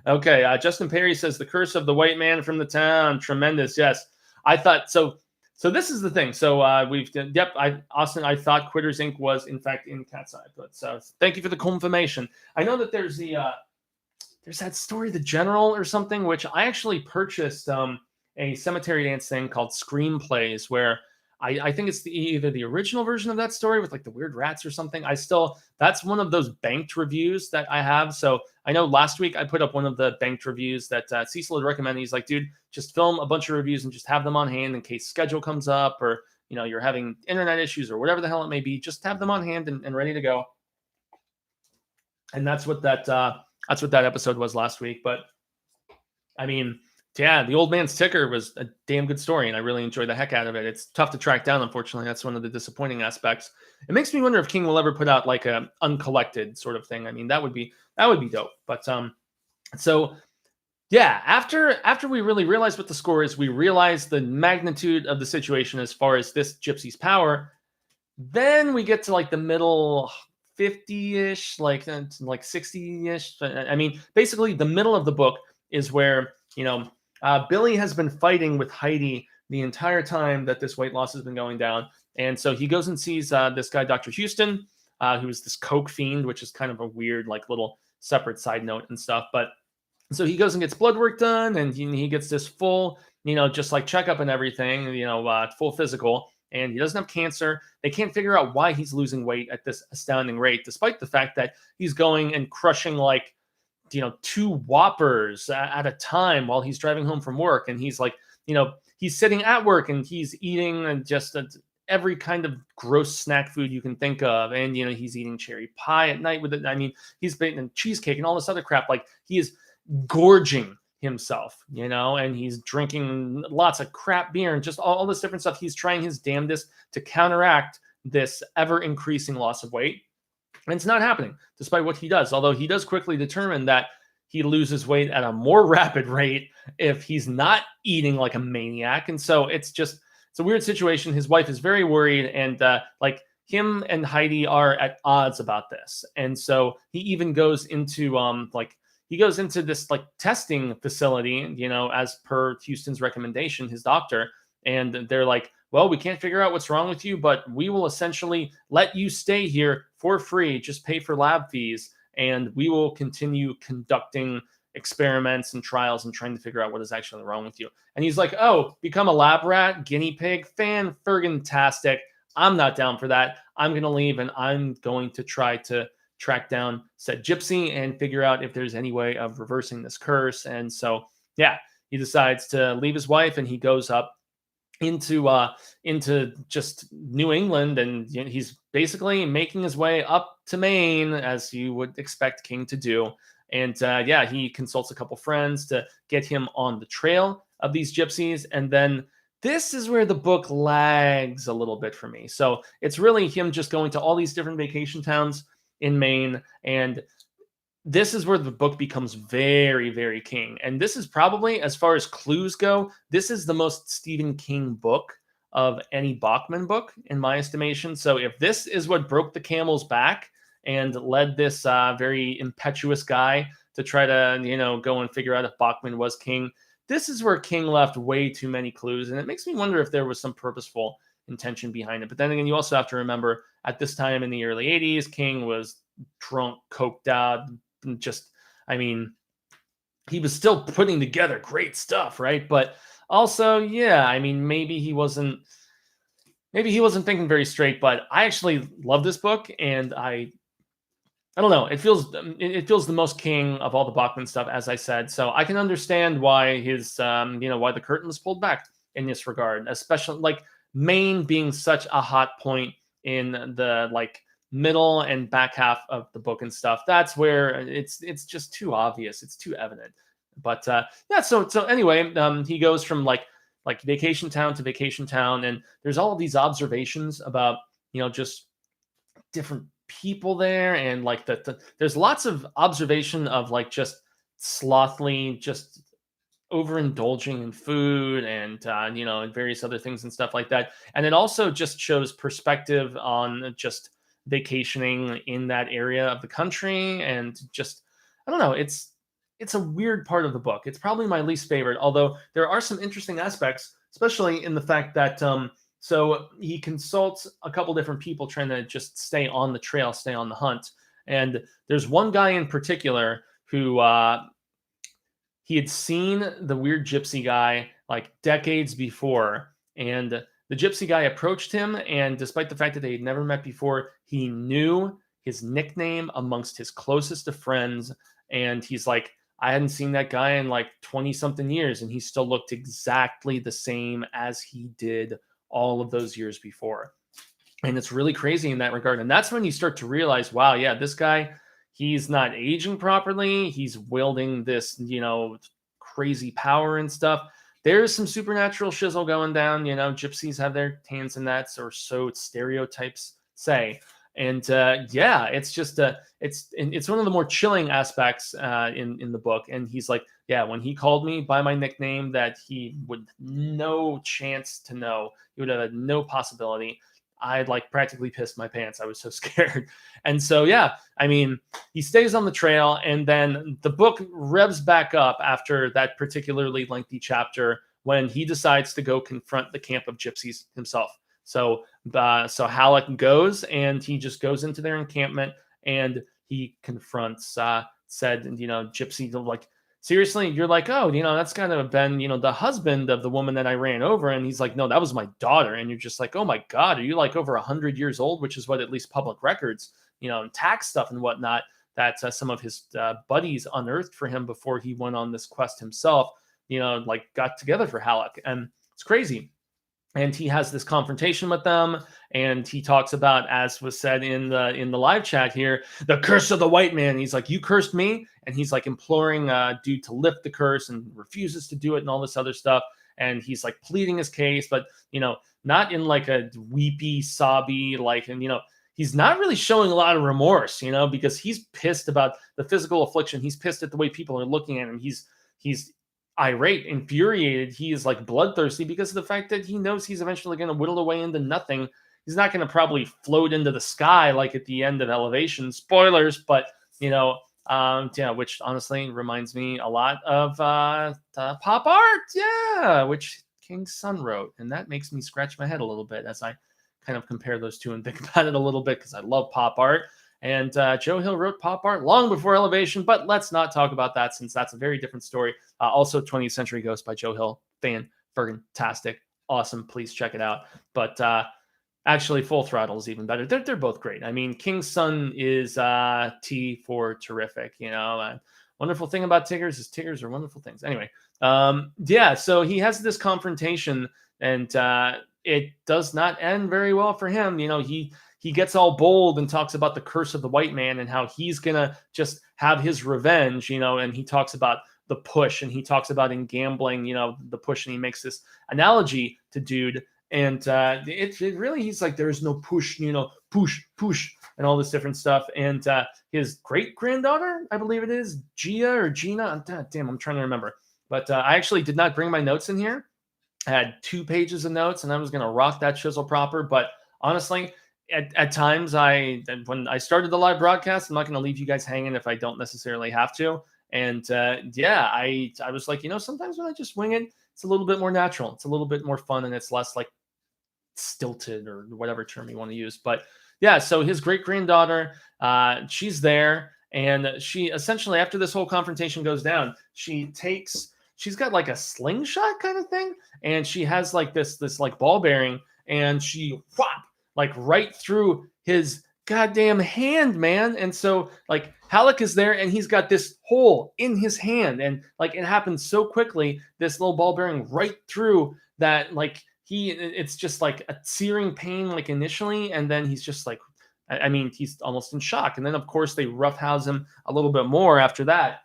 Okay, Justin Perry says the curse of the white man from the town, tremendous. Yes, I thought so. So this is the thing. So Austin, I thought Quitters Inc. was in fact in Cat's Eye, but thank you for the confirmation. I know that there's that story, The General or something, which I actually purchased a Cemetery Dance thing called Screenplays, where I think it's either the original version of that story with like the weird rats or something. That's one of those banked reviews that I have. So I know last week I put up one of the banked reviews that Cecil had recommended. He's like, dude, just film a bunch of reviews and just have them on hand in case schedule comes up, or you're having internet issues or whatever the hell it may be. Just have them on hand and ready to go. And that's what that episode was last week. But I mean, yeah, The Old Man's Ticker was a damn good story, and I really enjoyed the heck out of it. It's tough to track down, unfortunately. That's one of the disappointing aspects. It makes me wonder if King will ever put out like a uncollected sort of thing. I mean, that would be dope. But so yeah, after we really realize what the score is, we realize the magnitude of the situation as far as this gypsy's power. Then we get to like the middle 50-ish, like 60-ish. I mean, basically the middle of the book is where, Billy has been fighting with Heidi the entire time that this weight loss has been going down. And so he goes and sees this guy, Dr. Houston, who is this coke fiend, which is kind of a weird, like little separate side note and stuff. But so he goes and gets blood work done, and he gets this full, just like checkup and everything, full physical. And he doesn't have cancer. They can't figure out why he's losing weight at this astounding rate, despite the fact that he's going and crushing like, 2 Whoppers at a time while he's driving home from work. And he's like, he's sitting at work and he's eating and just every kind of gross snack food you can think of. And, he's eating cherry pie at night with it. I mean, he's baking cheesecake and all this other crap. Like, he is gorging himself, and he's drinking lots of crap beer and just all this different stuff. He's trying his damnedest to counteract this ever increasing loss of weight. And it's not happening despite what he does. Although he does quickly determine that he loses weight at a more rapid rate if he's not eating like a maniac. And so it's a weird situation. His wife is very worried, and like him and Heidi are at odds about this. And so he even goes into this like testing facility, as per Houston's recommendation, his doctor. And they're like, well, we can't figure out what's wrong with you, but we will essentially let you stay here for free. Just pay for lab fees, and we will continue conducting experiments and trials and trying to figure out what is actually wrong with you. And he's like, oh, become a lab rat, guinea pig, fan-fergan-tastic. I'm not down for that. I'm going to leave, and I'm going to try to track down said gypsy and figure out if there's any way of reversing this curse. And so, yeah, he decides to leave his wife, and he goes up into just New England, and he's basically making his way up to Maine, as you would expect King to do. And yeah, he consults a couple friends to get him on the trail of these gypsies. And then this is where the book lags a little bit for me. So it's really him just going to all these different vacation towns in Maine, and this is where the book becomes very, very King. And this is probably, as far as clues go, this is the most Stephen King book of any Bachman book, in my estimation. So if this is what broke the camel's back and led this very impetuous guy to try to, go and figure out if Bachman was King, this is where King left way too many clues. And it makes me wonder if there was some purposeful intention behind it. But then again, you also have to remember, at this time in the early 80s, King was drunk, coked out, just, I mean, he was still putting together great stuff, right? But also, yeah, I mean, maybe he wasn't thinking very straight. But I actually love this book, and I don't know, it feels the most King of all the Bachman stuff, as I said. So I can understand why his why the curtain was pulled back in this regard, especially like Maine being such a hot point in the like middle and back half of the book and stuff. That's where it's just too obvious. It's too evident. But yeah, so anyway, he goes from like vacation town to vacation town, and there's all of these observations about just different people there, and like there's lots of observation of like just slothly, just overindulging in food and and various other things and stuff like that. And it also just shows perspective on just vacationing in that area of the country, and just I don't know, it's a weird part of the book. It's probably my least favorite, although there are some interesting aspects, especially in the fact that so he consults a couple different people trying to just stay on the trail, stay on the hunt. And there's one guy in particular who he had seen the weird gypsy guy like decades before, and the gypsy guy approached him, and despite the fact that they had never met before, he knew his nickname amongst his closest of friends. And he's like, I hadn't seen that guy in like 20 something years, and he still looked exactly the same as he did all of those years before. And it's really crazy in that regard. And that's when you start to realize, wow, yeah, this guy, he's not aging properly. He's wielding this, crazy power and stuff. There's some supernatural shizzle going down. Gypsies have their hands in that, or so stereotypes say. And yeah, it's just it's one of the more chilling aspects in the book. And he's like, yeah, when he called me by my nickname that he would no chance to know, he would have had no possibility, I'd like practically pissed my pants. I was so scared. And so, yeah, I mean, he stays on the trail, and then the book revs back up after that particularly lengthy chapter when he decides to go confront the camp of gypsies himself. So Halleck goes, and he just goes into their encampment, and he confronts said, gypsy, like, seriously, you're like, oh, that's kind of been, the husband of the woman that I ran over. And he's like, no, that was my daughter. And you're just like, oh my God, are you like over 100 years old? Which is what at least public records, and tax stuff and whatnot, that some of his buddies unearthed for him before he went on this quest himself, like got together for Halleck. And it's crazy. And he has this confrontation with them, and he talks about, as was said in the live chat here, the curse of the white man. He's like, you cursed me, and he's like imploring dude to lift the curse, and refuses to do it, and all this other stuff. And he's like pleading his case, but not in like a weepy, sobby, like, and he's not really showing a lot of remorse, because he's pissed about the physical affliction. He's pissed at the way people are looking at him. He's irate, infuriated. He is like bloodthirsty because of the fact that he knows he's eventually going to whittle away into nothing. He's not going to probably float into the sky like at the end of Elevation. Spoilers, but yeah, which honestly reminds me a lot of pop art, yeah, which King's Son wrote, and that makes me scratch my head a little bit as I kind of compare those two and think about it a little bit, because I love pop art. And Joe Hill wrote pop art long before Elevation, but let's not talk about that, since that's a very different story. Also, 20th Century Ghost by Joe Hill, fan-fergin-tastic, awesome. Please check it out. But actually, Full Throttle is even better. They're both great. I mean, King's Son is T for terrific. Wonderful thing about Tiggers is Tiggers are wonderful things. Anyway, yeah. So he has this confrontation, and it does not end very well for him. He gets all bold and talks about the curse of the white man and how he's going to just have his revenge, and he talks about the push, and he talks about in gambling, the push, and he makes this analogy to dude. And it really, he's like, there is no push, push, and all this different stuff. And his great-granddaughter, I believe it is, Gia or Gina, damn, I'm trying to remember. But I actually did not bring my notes in here. I had 2 pages of notes, and I was going to rock that chisel proper. But honestly, at times, when I started the live broadcast, I'm not going to leave you guys hanging if I don't necessarily have to. And yeah, I was like, sometimes when I just wing it, it's a little bit more natural. It's a little bit more fun, and it's less like stilted, or whatever term you want to use. But yeah, so his great-granddaughter, she's there, and she essentially, after this whole confrontation goes down, she's got like a slingshot kind of thing, and she has like this like ball bearing, and she whop, like right through his goddamn hand, man. And so like Halleck is there, and he's got this hole in his hand, and like it happens so quickly, this little ball bearing right through that like it's just like a searing pain like initially, and then he's just like, I mean, he's almost in shock. And then of course they roughhouse him a little bit more after that.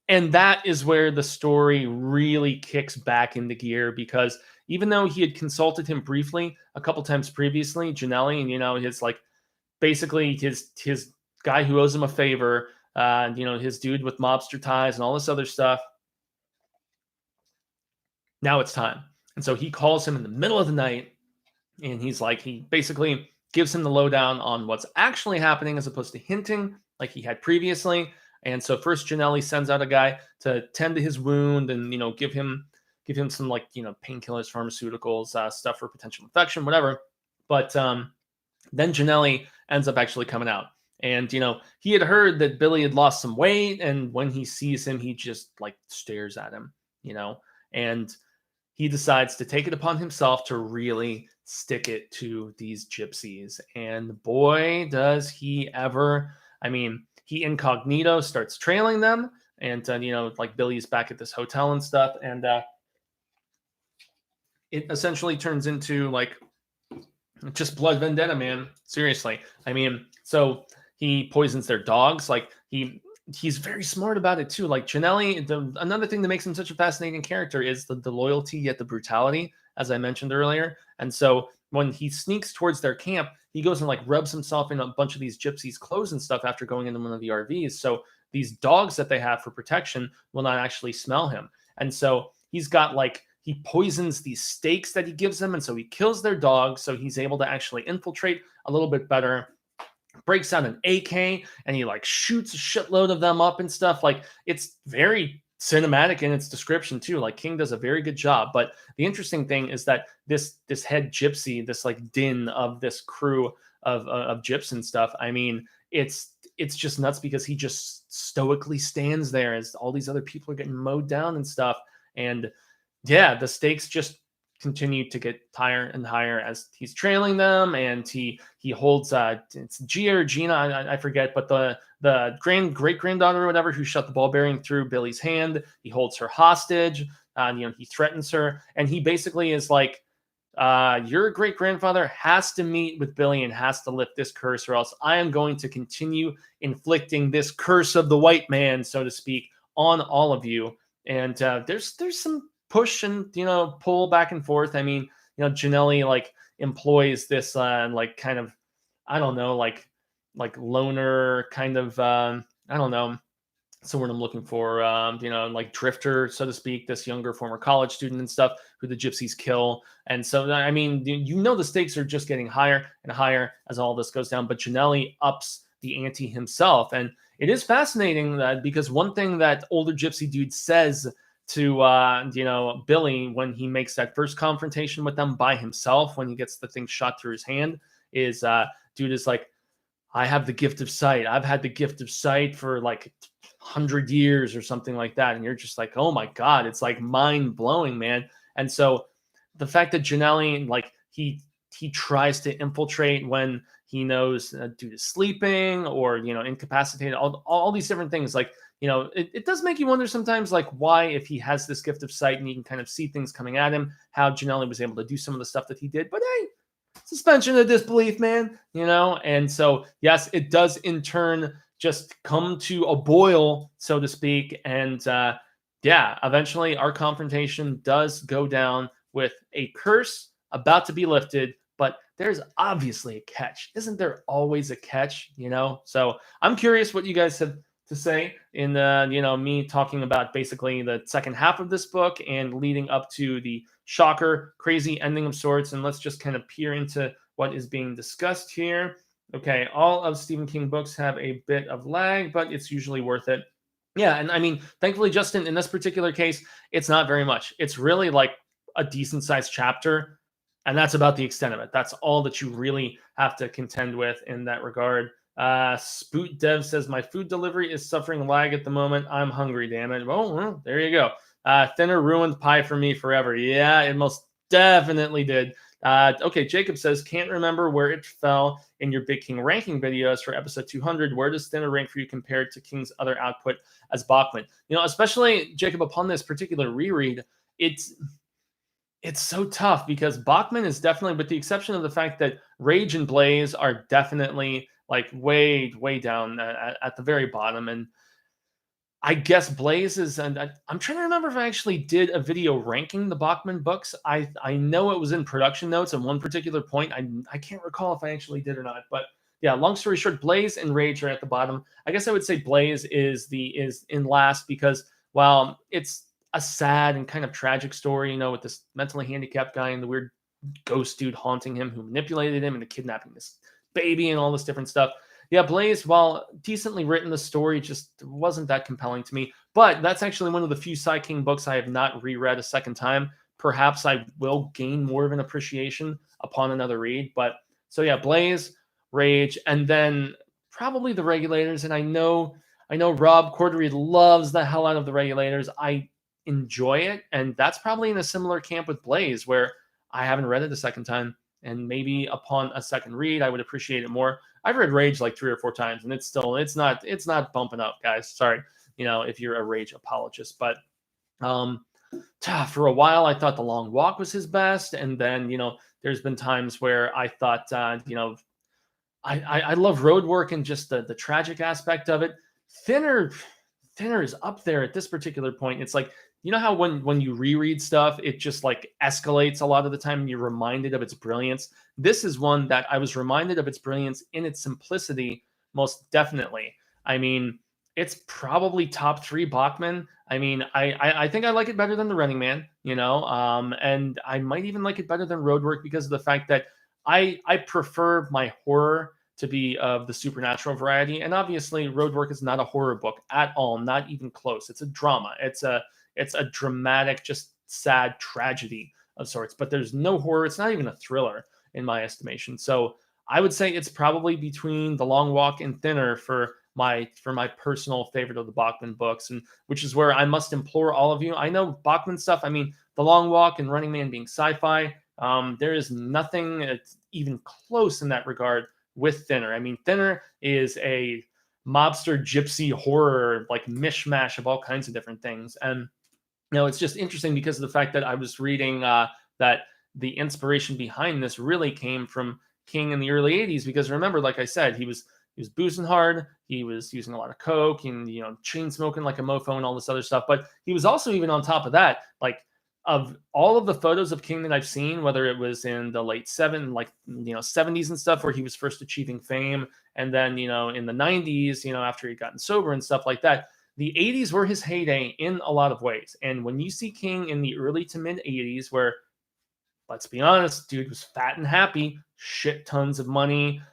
And that is where the story really kicks back into gear, because even though he had consulted him briefly a couple times previously, Janelli, and his like basically his guy who owes him a favor, his dude with mobster ties and all this other stuff. Now it's time. And so he calls him in the middle of the night, and he basically gives him the lowdown on what's actually happening as opposed to hinting like he had previously. And so first Janelli sends out a guy to tend to his wound and, give him some like, painkillers, pharmaceuticals, stuff for potential infection, whatever. But then Janelli ends up actually coming out. And, he had heard that Billy had lost some weight. And when he sees him, he just like stares at him, and he decides to take it upon himself to really stick it to these gypsies. And boy, does he ever. I mean, he incognito starts trailing them, and like Billy's back at this hotel and stuff, and it essentially turns into like just blood vendetta, man. Seriously. I mean, so he poisons their dogs. Like he's very smart about it too. Like Janelli, another thing that makes him such a fascinating character is the loyalty yet the brutality, as I mentioned earlier. And so when he sneaks towards their camp, he goes and like rubs himself in a bunch of these gypsies' clothes and stuff after going into one of the RVs. So these dogs that they have for protection will not actually smell him. And so he's got like, he poisons these steaks that he gives them. And so he kills their dogs. So he's able to actually infiltrate a little bit better, breaks out an AK, and he like shoots a shitload of them up and stuff. Like it's very cinematic in its description too. Like King does a very good job. But the interesting thing is that this head gypsy, this like din of this crew of gyps and stuff, I mean, it's just nuts because he just stoically stands there as all these other people are getting mowed down and stuff. And yeah, the stakes just continue to get higher and higher as he's trailing them, and he holds it's Gia or Gina, I forget, but the great granddaughter or whatever who shot the ball bearing through Billy's hand, he holds her hostage. He threatens her, and he basically is like, your great grandfather has to meet with Billy and has to lift this curse, or else I am going to continue inflicting this curse of the white man, so to speak, on all of you. And there's some push and pull back and forth. I mean, Janelli like employs this like kind of, I don't know, like loner kind of I don't know, so what I'm looking for, like drifter, so to speak, this younger former college student and stuff who the gypsies kill. And so I mean, the stakes are just getting higher and higher as all this goes down, but Janelli ups the ante himself. And it is fascinating that, because one thing that older gypsy dude says to Billy when he makes that first confrontation with them by himself, when he gets the thing shot through his hand, is dude is like, I have the gift of sight. I've had the gift of sight for like 100 years or something like that. And you're just like, oh my God, it's like mind blowing, man. And so the fact that Janelli, like he tries to infiltrate when he knows dude is sleeping or, incapacitated, all these different things, like, it does make you wonder sometimes, like, why, if he has this gift of sight and he can kind of see things coming at him, how Janelli was able to do some of the stuff that he did. But hey, suspension of disbelief, man, And so, yes, it does in turn just come to a boil, so to speak. And eventually our confrontation does go down with a curse about to be lifted, but there's obviously a catch. Isn't there always a catch, So I'm curious what you guys have to say in me talking about basically the second half of this book and leading up to the shocker, crazy ending of sorts. And let's just kind of peer into what is being discussed here. Okay, all of Stephen King books have a bit of lag, but it's usually worth it. Yeah, and I mean, thankfully, Justin, in this particular case, it's not very much. It's really like a decent-sized chapter, and that's about the extent of it. That's all that you really have to contend with in that regard. Spoot Dev says, my food delivery is suffering lag at the moment. I'm hungry, damn it. Well, there you go. Thinner ruined pie for me forever. Yeah, it most definitely did. Okay, Jacob says, can't remember where it fell in your Big King ranking videos for episode 200. Where does Thinner rank for you compared to King's other output as Bachman? Especially, Jacob, upon this particular reread, it's It's so tough because Bachman is definitely, with the exception of the fact that Rage and Blaze are definitely like way down at the very bottom. And I guess Blaze is, and I'm trying to remember if I actually did a video ranking the Bachman books. I know it was in production notes at one particular point. I can't recall if I actually did or not. But yeah, long story short, Blaze and Rage are at the bottom. I guess I would say Blaze is in last because while it's a sad and kind of tragic story, with this mentally handicapped guy and the weird ghost dude haunting him who manipulated him into kidnapping this baby and all this different stuff. Yeah, Blaze, while decently written, the story just wasn't that compelling to me. But that's actually one of the few Psy King books I have not reread a second time. Perhaps I will gain more of an appreciation upon another read. But so yeah, Blaze, Rage, and then probably the Regulators. And I know Rob Corddry loves the hell out of the Regulators. I enjoy it, and that's probably in a similar camp with Blaze, where I haven't read it a second time, and maybe upon a second read, I would appreciate it more. I've read Rage like 3 or 4 times, and it's not bumping up, guys. Sorry, if you're a Rage apologist, but for a while I thought The Long Walk was his best, and then there's been times where I thought I love Road Work and just the tragic aspect of it. Thinner is up there at this particular point. It's like, how when you reread stuff, it just like escalates a lot of the time and you're reminded of its brilliance. This is one that I was reminded of its brilliance in its simplicity, most definitely. I mean, it's probably top 3 Bachman. I mean, I think I like it better than The Running Man, and I might even like it better than Roadwork because of the fact that I prefer my horror to be of the supernatural variety. And obviously, Roadwork is not a horror book at all, not even close. It's a drama. It's a dramatic, just sad tragedy of sorts. But there's no horror. It's not even a thriller in my estimation. So I would say it's probably between The Long Walk and Thinner for my personal favorite of the Bachman books, and which is where I must implore all of you. I know Bachman stuff. I mean, The Long Walk and Running Man being sci-fi. There is nothing that's even close in that regard with Thinner. I mean, Thinner is a mobster gypsy horror, like mishmash of all kinds of different things. And it's just interesting because of the fact that I was reading that the inspiration behind this really came from King in the early 80s. Because remember, like I said, he was boozing hard. He was using a lot of coke and chain smoking like a mofo and all this other stuff. But he was also, even on top of that, like, of all of the photos of King that I've seen, whether it was in the late 70s and stuff where he was first achieving fame, and then in the 90s, after he'd gotten sober and stuff like that, the 80s were his heyday in a lot of ways. And when you see King in the early to mid 80s, where, let's be honest, dude was fat and happy, shit tons of money,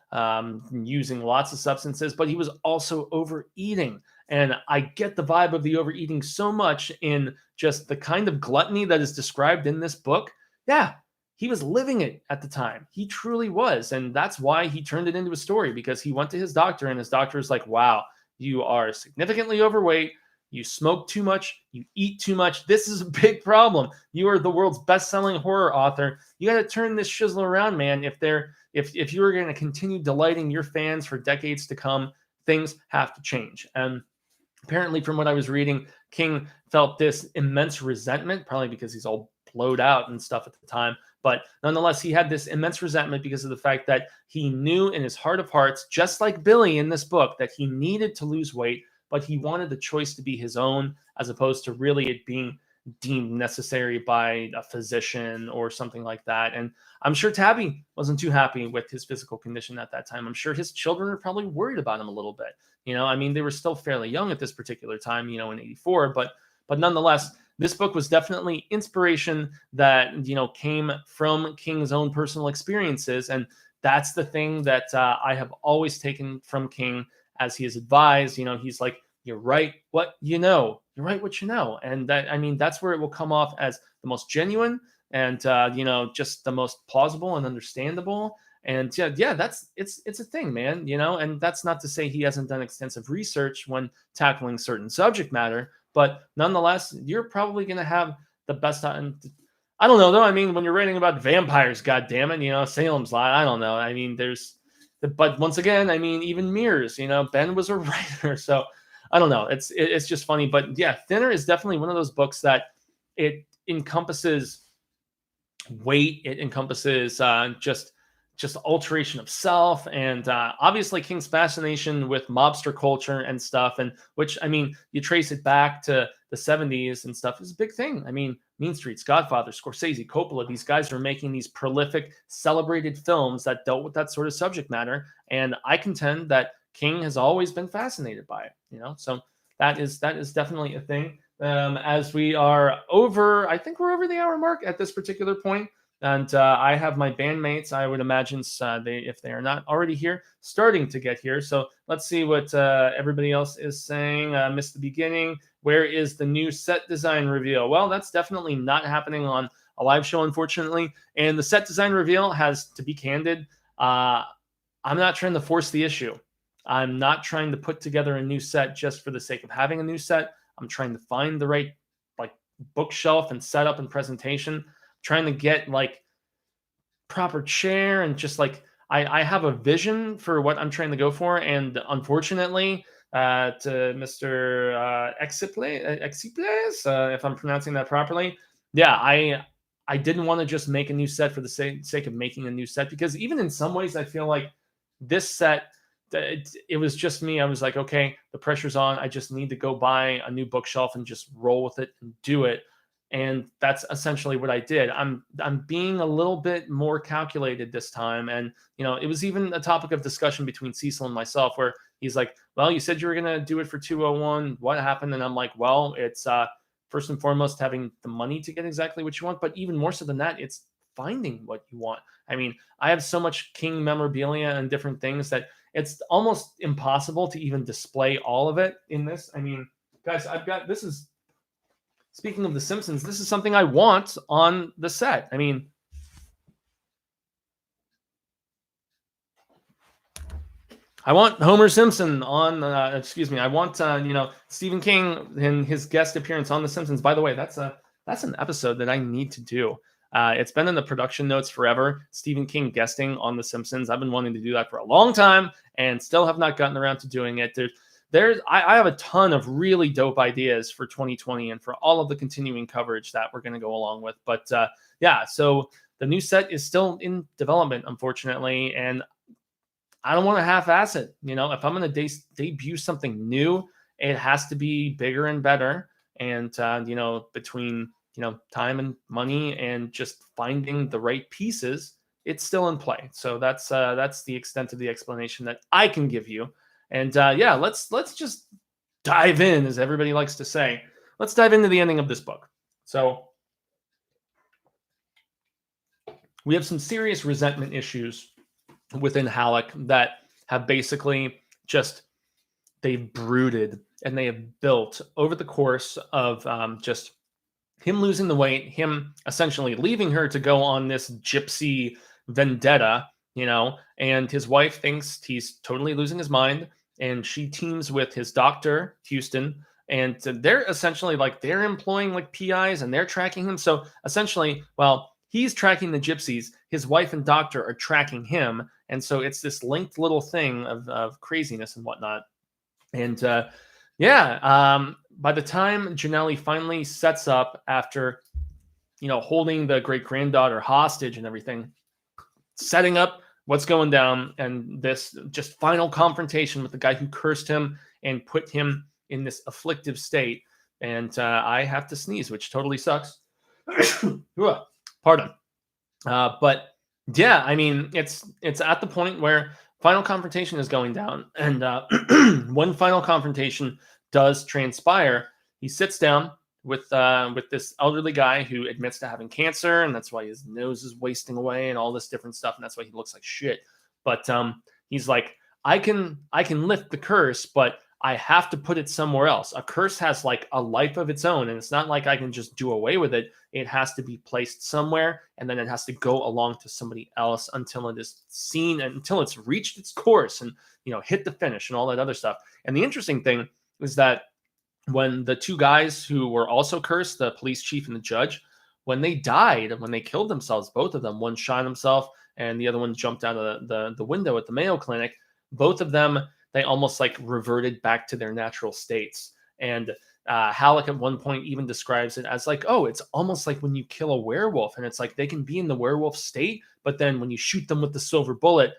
using lots of substances, but he was also overeating. And I get the vibe of the overeating so much in just the kind of gluttony that is described in this book. Yeah, he was living it at the time. He truly was. And that's why he turned it into a story, because he went to his doctor and his doctor was like, wow, you are significantly overweight. You smoke too much. You eat too much. This is a big problem. You are the world's best-selling horror author. You got to turn this shizzle around, man. If you are going to continue delighting your fans for decades to come, things have to change. And apparently, from what I was reading, King felt this immense resentment, probably because he's all blowed out and stuff at the time. But nonetheless, he had this immense resentment because of the fact that he knew in his heart of hearts, just like Billy in this book, that he needed to lose weight, but he wanted the choice to be his own, as opposed to really it being deemed necessary by a physician or something like that. And I'm sure Tabby wasn't too happy with his physical condition at that time. I'm sure his children are probably worried about him a little bit. I mean, they were still fairly young at this particular time, in 84, but nonetheless, this book was definitely inspiration that, came from King's own personal experiences. And that's the thing that I have always taken from King as he has advised. He's like, you're right what you know. You're right what you know. And that, I mean, that's where it will come off as the most genuine and, just the most plausible and understandable. And yeah, it's a thing, man, and that's not to say he hasn't done extensive research when tackling certain subject matter, but nonetheless, you're probably going to have the best time. I don't know though. I mean, when you're writing about vampires, God damn it, Salem's Lot, I don't know. I mean, but once again, I mean, even Mirrors, Ben was a writer, so I don't know. It's just funny, but yeah, Thinner is definitely one of those books that it encompasses weight. It encompasses just alteration of self, and obviously King's fascination with mobster culture and stuff, and which, I mean, you trace it back to the 70s and stuff, is a big thing. I mean, Mean Streets, Godfather, Scorsese, Coppola, these guys are making these prolific, celebrated films that dealt with that sort of subject matter, and I contend that King has always been fascinated by it, so that is definitely a thing. As we are over, I think we're over the hour mark at this particular point. And I have my bandmates, I would imagine, if they are not already here, starting to get here. So let's see what everybody else is saying. Missed the beginning. Where is the new set design reveal? Well, that's definitely not happening on a live show, unfortunately. And the set design reveal has, to be candid, I'm not trying to force the issue. I'm not trying to put together a new set just for the sake of having a new set. I'm trying to find the right bookshelf and setup and presentation. Trying to get proper chair and just I have a vision for what I'm trying to go for, and unfortunately, to Mr. Exiples, if I'm pronouncing that properly, yeah, I didn't want to just make a new set for the sake of making a new set, because even in some ways I feel like this set, it was just me. I was like, okay, the pressure's on. I just need to go buy a new bookshelf and just roll with it and do it. And that's essentially what I did. I'm being a little bit more calculated this time. And, it was even a topic of discussion between Cecil and myself, where he's like, well, you said you were going to do it for 201. What happened? And I'm like, well, it's first and foremost having the money to get exactly what you want. But even more so than that, it's finding what you want. I mean, I have so much King memorabilia and different things that it's almost impossible to even display all of it in this. I mean, guys, speaking of The Simpsons, this is something I want on the set. I mean, I want Homer Simpson on, I want, Stephen King in his guest appearance on The Simpsons. By the way, that's an episode that I need to do. It's been in the production notes forever. Stephen King guesting on The Simpsons. I've been wanting to do that for a long time and still have not gotten around to doing it. I have a ton of really dope ideas for 2020 and for all of the continuing coverage that we're going to go along with. But so the new set is still in development, unfortunately, and I don't want to half-ass it. If I'm going to debut something new, it has to be bigger and better. And between time and money and just finding the right pieces, it's still in play. So that's the extent of the explanation that I can give you. And let's just dive in, as everybody likes to say. Let's dive into the ending of this book. So we have some serious resentment issues within Halleck that have basically they've brooded and they have built over the course of just him losing the weight, him essentially leaving her to go on this gypsy vendetta, and his wife thinks he's totally losing his mind. And she teams with his doctor, Houston, and they're essentially they're employing PIs and they're tracking him. So essentially, he's tracking the gypsies, his wife and doctor are tracking him. And so it's this linked little thing of craziness and whatnot. And by the time Janelle finally sets up after, holding the great granddaughter hostage and everything, setting up what's going down, and this just final confrontation with the guy who cursed him and put him in this afflictive state. And I have to sneeze, which totally sucks. Pardon. But yeah, I mean, it's at the point where final confrontation is going down, and one final confrontation does transpire. He sits down with this elderly guy who admits to having cancer, and that's why his nose is wasting away and all this different stuff, and that's why he looks like shit. But he's like, I can lift the curse, but I have to put it somewhere else. A curse has a life of its own, and it's not like I can just do away with it. It has to be placed somewhere, and then it has to go along to somebody else until it is seen, until it's reached its course and hit the finish and all that other stuff. And the interesting thing is that when the two guys who were also cursed, the police chief and the judge, when they died, when they killed themselves, both of them, one shot himself and the other one jumped out of the window at the Mayo Clinic, both of them, they almost reverted back to their natural states. And Halleck at one point even describes it as like, oh, it's almost like when you kill a werewolf, and it's like they can be in the werewolf state, but then when you shoot them with the silver bullet,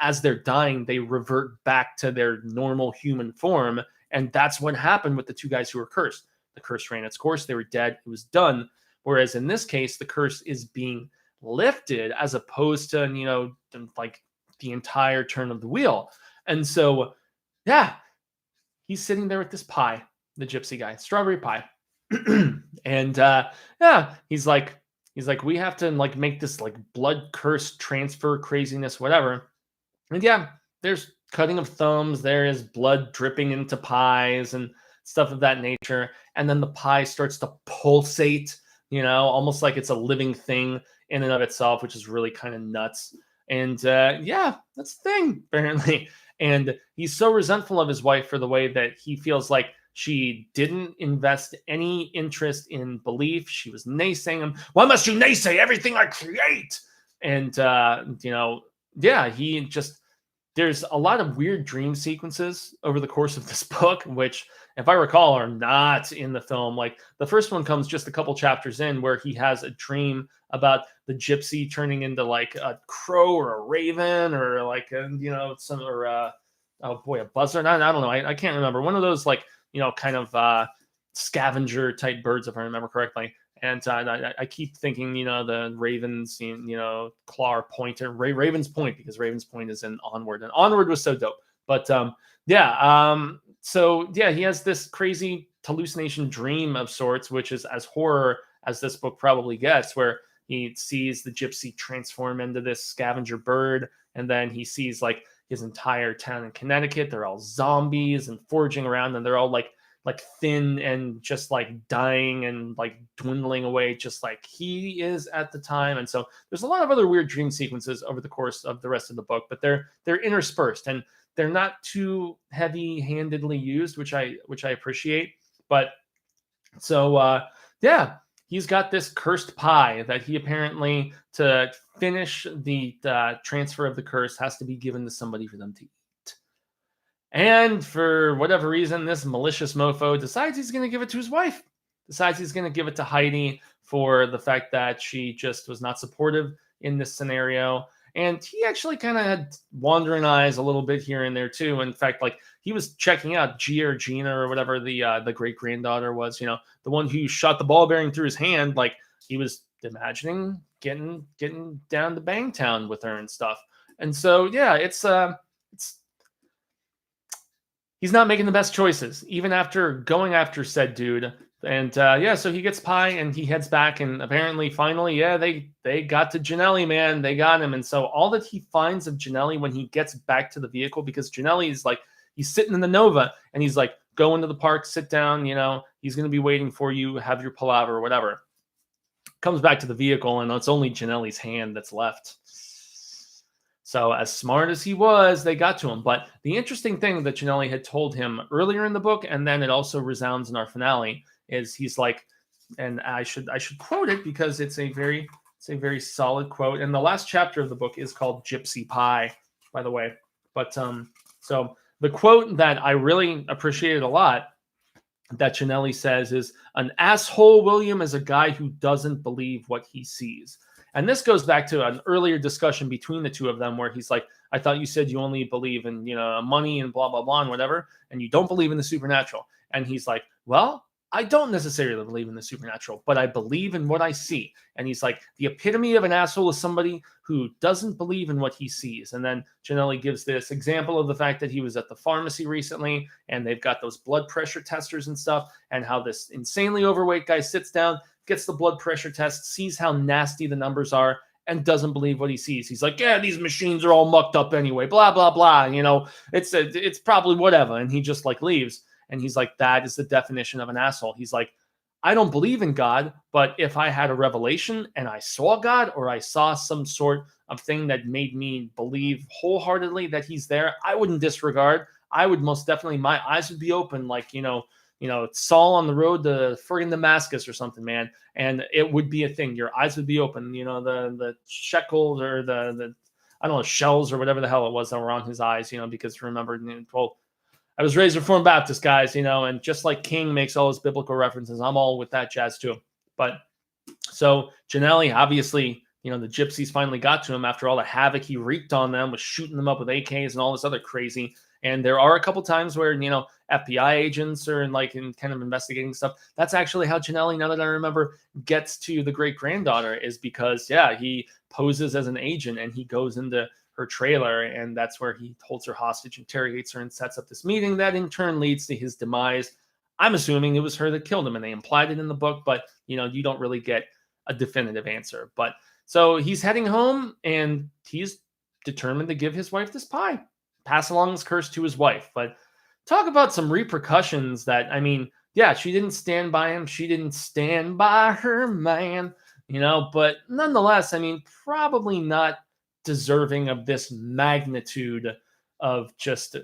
as they're dying, they revert back to their normal human form. And that's what happened with the two guys who were cursed. The curse ran its course. They were dead. It was done. Whereas in this case, the curse is being lifted as opposed to, like the entire turn of the wheel. And so, yeah, he's sitting there with this pie, the gypsy guy, strawberry pie. And yeah, he's like, we have to like make this like blood curse transfer craziness, whatever. And yeah, there's cutting of thumbs. There is blood dripping into pies and stuff of that nature. And then the pie starts to pulsate, almost like it's a living thing in and of itself, which is really kind of nuts. And yeah, that's the thing, apparently. And he's so resentful of his wife for the way that he feels like she didn't invest any interest in belief. She was naysaying him. Why must you naysay everything I create? And, yeah, he just, there's a lot of weird dream sequences over the course of this book, which, if I recall, are not in the film. Like the first one comes just a couple chapters in, where he has a dream about the gypsy turning into like a crow or a raven or like a, a buzzard. I don't know. I can't remember. One of those like, kind of scavenger type birds, if I remember correctly. And I keep thinking, the Ravens, claw or pointer, Ravens Point, because Ravens Point is in Onward, and Onward was so dope. But so yeah, he has this crazy hallucination dream of sorts, which is as horror as this book probably gets, where he sees the gypsy transform into this scavenger bird, and then he sees like his entire town in Connecticut. They're all zombies and foraging around, and they're all like thin and just like dying and like dwindling away, just like he is at the time. And so there's a lot of other weird dream sequences over the course of the rest of the book, but they're interspersed and they're not too heavy-handedly used, which I appreciate. But so yeah, he's got this cursed pie that he apparently, to finish the transfer of the curse, has to be given to somebody for them to eat. And for whatever reason, this malicious mofo decides he's going to give it to his wife. Decides he's going to give it to Heidi for the fact that she just was not supportive in this scenario. And he actually kind of had wandering eyes a little bit here and there too. In fact, like he was checking out Gia or Gina or whatever the great granddaughter was, the one who shot the ball bearing through his hand. Like he was imagining getting down to Bangtown with her and stuff. And so yeah, it's he's not making the best choices, even after going after said dude. And yeah, so he gets pie and he heads back, and apparently, finally, yeah, they got to Janelli, man. They got him. And so all that he finds of Janelli when he gets back to the vehicle, because Janelli is like, he's sitting in the Nova, and he's like, go into the park, sit down, he's going to be waiting for you, have your palaver or whatever. Comes back to the vehicle, and it's only Janelli's hand that's left. So as smart as he was, they got to him. But the interesting thing that Janelli had told him earlier in the book, and then it also resounds in our finale, is he's like, and I should quote it because it's a very solid quote. And the last chapter of the book is called Gypsy Pie, by the way. But so the quote that I really appreciated a lot that Janelli says is, "An asshole, William, is a guy who doesn't believe what he sees." And this goes back to an earlier discussion between the two of them, where he's like, I thought you said you only believe in, money and blah, blah, blah, and whatever, and you don't believe in the supernatural. And he's like, well, I don't necessarily believe in the supernatural, but I believe in what I see. And he's like, the epitome of an asshole is somebody who doesn't believe in what he sees. And then Janelli gives this example of the fact that he was at the pharmacy recently, and they've got those blood pressure testers and stuff, and how this insanely overweight guy sits down, gets the blood pressure test, sees how nasty the numbers are, and doesn't believe what he sees. He's like, yeah, these machines are all mucked up anyway, blah, blah, blah. It's probably whatever. And he just like leaves. And he's like, that is the definition of an asshole. He's like, I don't believe in God, but if I had a revelation and I saw God, or I saw some sort of thing that made me believe wholeheartedly that he's there, I wouldn't disregard. I would most definitely, my eyes would be open, like, Saul on the road to friggin' Damascus or something, man. And it would be a thing. Your eyes would be open. The shekels or the I don't know, shells or whatever the hell it was that were on his eyes, because remember, well, I was raised Reformed Baptist, guys, and just like King makes all his biblical references, I'm all with that jazz too. But so Janelli, obviously, the gypsies finally got to him after all the havoc he wreaked on them, was shooting them up with AKs and all this other crazy. And there are a couple times where, FBI agents are in kind of investigating stuff. That's actually how Janelli, now that I remember, gets to the great granddaughter, is because, he poses as an agent and he goes into her trailer, and that's where he holds her hostage, interrogates her, and sets up this meeting that in turn leads to his demise. I'm assuming it was her that killed him, and they implied it in the book, but you don't really get a definitive answer. But so he's heading home, and he's determined to give his wife this pie, pass along this curse to his wife. But talk about some repercussions that, she didn't stand by him. She didn't stand by her man, but nonetheless, probably not deserving of this magnitude of just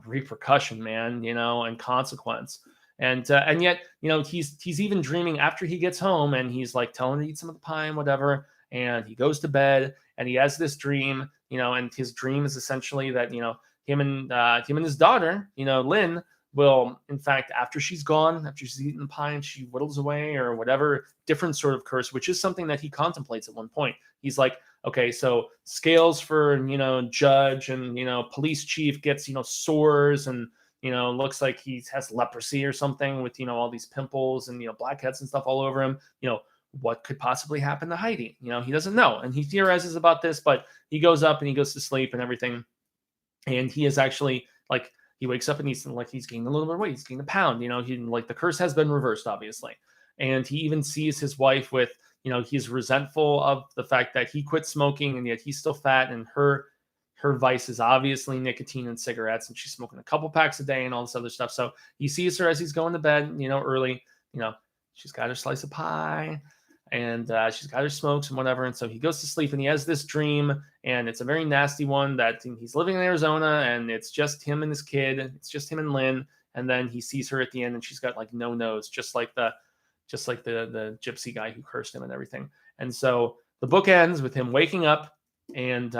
repercussion, man, and consequence. And yet, he's even dreaming after he gets home, and he's like telling her to eat some of the pie and whatever. And he goes to bed, and he has this dream, and his dream is essentially that, him and his daughter, Lynn, will, in fact, after she's gone, after she's eaten the pie and she whittles away or whatever different sort of curse, which is something that he contemplates at one point. He's like, okay, so scales for, judge and, police chief gets, sores and, looks like he has leprosy or something with, all these pimples and, blackheads and stuff all over him. What could possibly happen to Heidi? He doesn't know. And he theorizes about this, but he goes up and he goes to sleep and everything. And he is actually he wakes up and he's gained a little bit of weight. He's gained a pound, he the curse has been reversed, obviously. And he even sees his wife with, he's resentful of the fact that he quit smoking and yet he's still fat, and her vice is obviously nicotine and cigarettes, and she's smoking a couple packs a day and all this other stuff. So he sees her as he's going to bed, early, she's got her slice of pie and she's got her smokes and whatever. And so he goes to sleep and he has this dream, and it's a very nasty one, that he's living in Arizona and it's just him and his kid. It's just him and Lynn. And then he sees her at the end and she's got no nose, just like the gypsy guy who cursed him and everything. And so the book ends with him waking up, and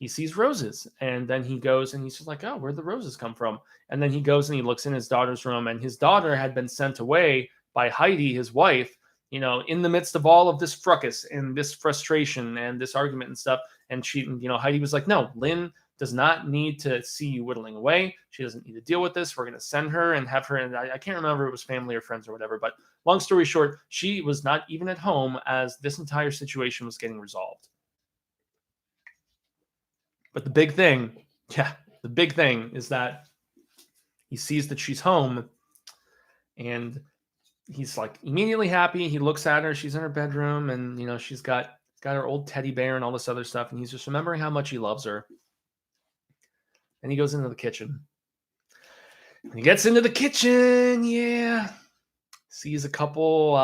he sees roses, and then he goes and he's just like, oh, where'd the roses come from? And then he goes and he looks in his daughter's room, and his daughter had been sent away by Heidi, his wife, in the midst of all of this fracas and this frustration and this argument and stuff. And Heidi was like, no, Lynn does not need to see you whittling away. She doesn't need to deal with this. We're going to send her and have her. And I can't remember if it was family or friends or whatever, but long story short, she was not even at home as this entire situation was getting resolved. But the big thing is that he sees that she's home, and he's immediately happy. He looks at her. She's in her bedroom, and she's got her old teddy bear and all this other stuff, and he's just remembering how much he loves her. And he goes into the kitchen. When he gets into the kitchen, sees a couple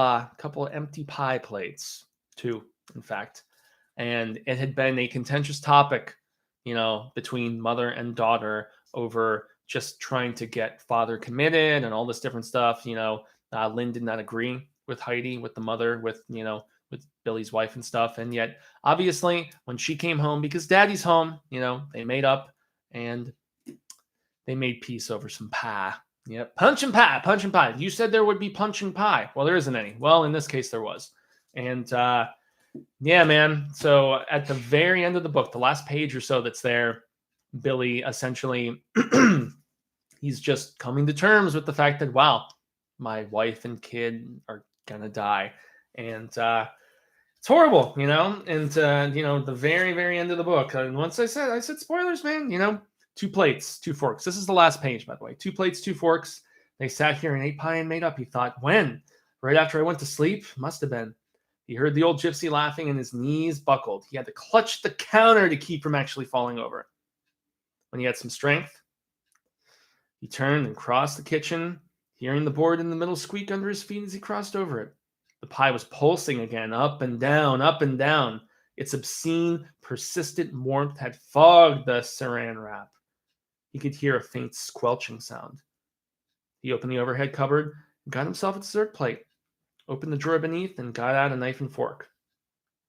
empty pie plates, 2, in fact. And it had been a contentious topic, between mother and daughter over just trying to get father committed and all this different stuff. Lynn did not agree with Heidi, with the mother, with Billy's wife and stuff. And yet, obviously, when she came home, because daddy's home, they made up and they made peace over some pie. Yep. Punch and pie. You said there would be punch and pie. Well, there isn't any. Well, in this case, there was. And, yeah, man. So at the very end of the book, the last page or so that's there, Billy essentially, he's just coming to terms with the fact that, wow, my wife and kid are going to die. And it's horrible, and, the very, very end of the book. And once I said spoilers, man, 2 plates, 2 forks. This is the last page, by the way. 2 plates, 2 forks. They sat here and ate pie and made up. He thought, when? Right after I went to sleep? Must have been. He heard the old gypsy laughing and his knees buckled. He had to clutch the counter to keep from actually falling over. When he had some strength, he turned and crossed the kitchen, hearing the board in the middle squeak under his feet as he crossed over it. The pie was pulsing again, up and down, up and down. Its obscene, persistent warmth had fogged the saran wrap. He could hear a faint squelching sound. He opened the overhead cupboard and got himself a dessert plate, opened the drawer beneath, and got out a knife and fork.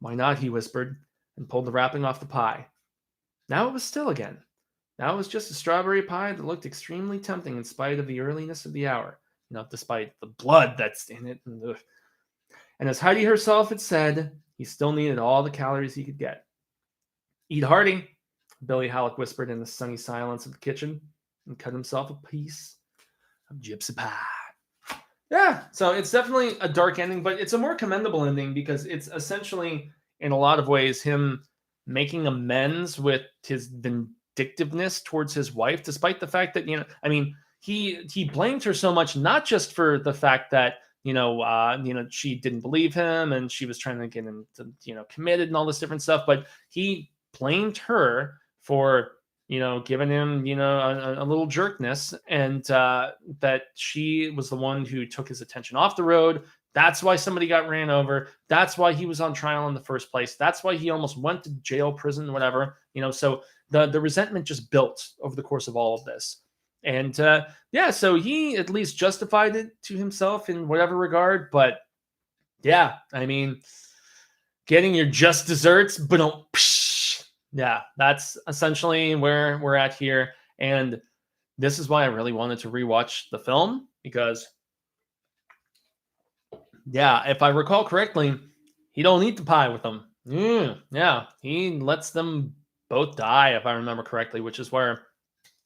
Why not, he whispered, and pulled the wrapping off the pie. Now it was still again. That was just a strawberry pie that looked extremely tempting in spite of the earliness of the hour. Despite the blood that's in it. And as Heidi herself had said, he still needed all the calories he could get. Eat hearty, Billy Halleck whispered in the sunny silence of the kitchen and cut himself a piece of gypsy pie. Yeah, so it's definitely a dark ending, but it's a more commendable ending because it's essentially, in a lot of ways, him making amends with his vindictiveness towards his wife, despite the fact that, he blamed her so much, not just for the fact that, she didn't believe him and she was trying to get him to, committed and all this different stuff, but he blamed her for giving him, a little jerkness, and that she was the one who took his attention off the road. That's why somebody got ran over. That's why he was on trial in the first place. That's why he almost went to jail, prison, whatever. So the resentment just built over the course of all of this. And so he at least justified it to himself in whatever regard. But yeah, getting your just desserts, but don't. Yeah, that's essentially where we're at here. And this is why I really wanted to rewatch the film, because, yeah, if I recall correctly, he don't eat the pie with them. Yeah, he lets them both die, if I remember correctly, which is where,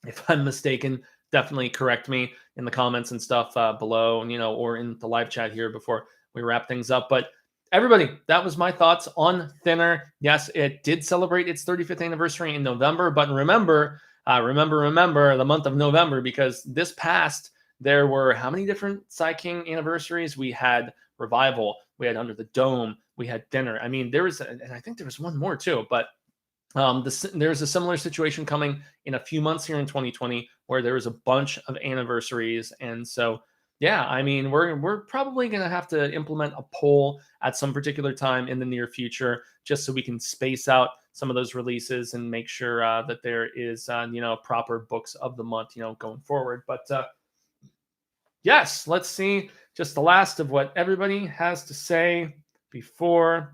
if I'm mistaken, definitely correct me in the comments and stuff below, or in the live chat here before we wrap things up. But everybody, that was my thoughts on Thinner. Yes, it did celebrate its 35th anniversary in November, but remember the month of November, because this past, there were how many different Psy King anniversaries? We had Revival, we had Under the Dome, we had Thinner. There was, and I think there was one more too, but there's a similar situation coming in a few months here in 2020 where there is a bunch of anniversaries. And so, yeah, we're probably going to have to implement a poll at some particular time in the near future, just so we can space out some of those releases and make sure that there is, proper books of the month, going forward. But yes, let's see just the last of what everybody has to say before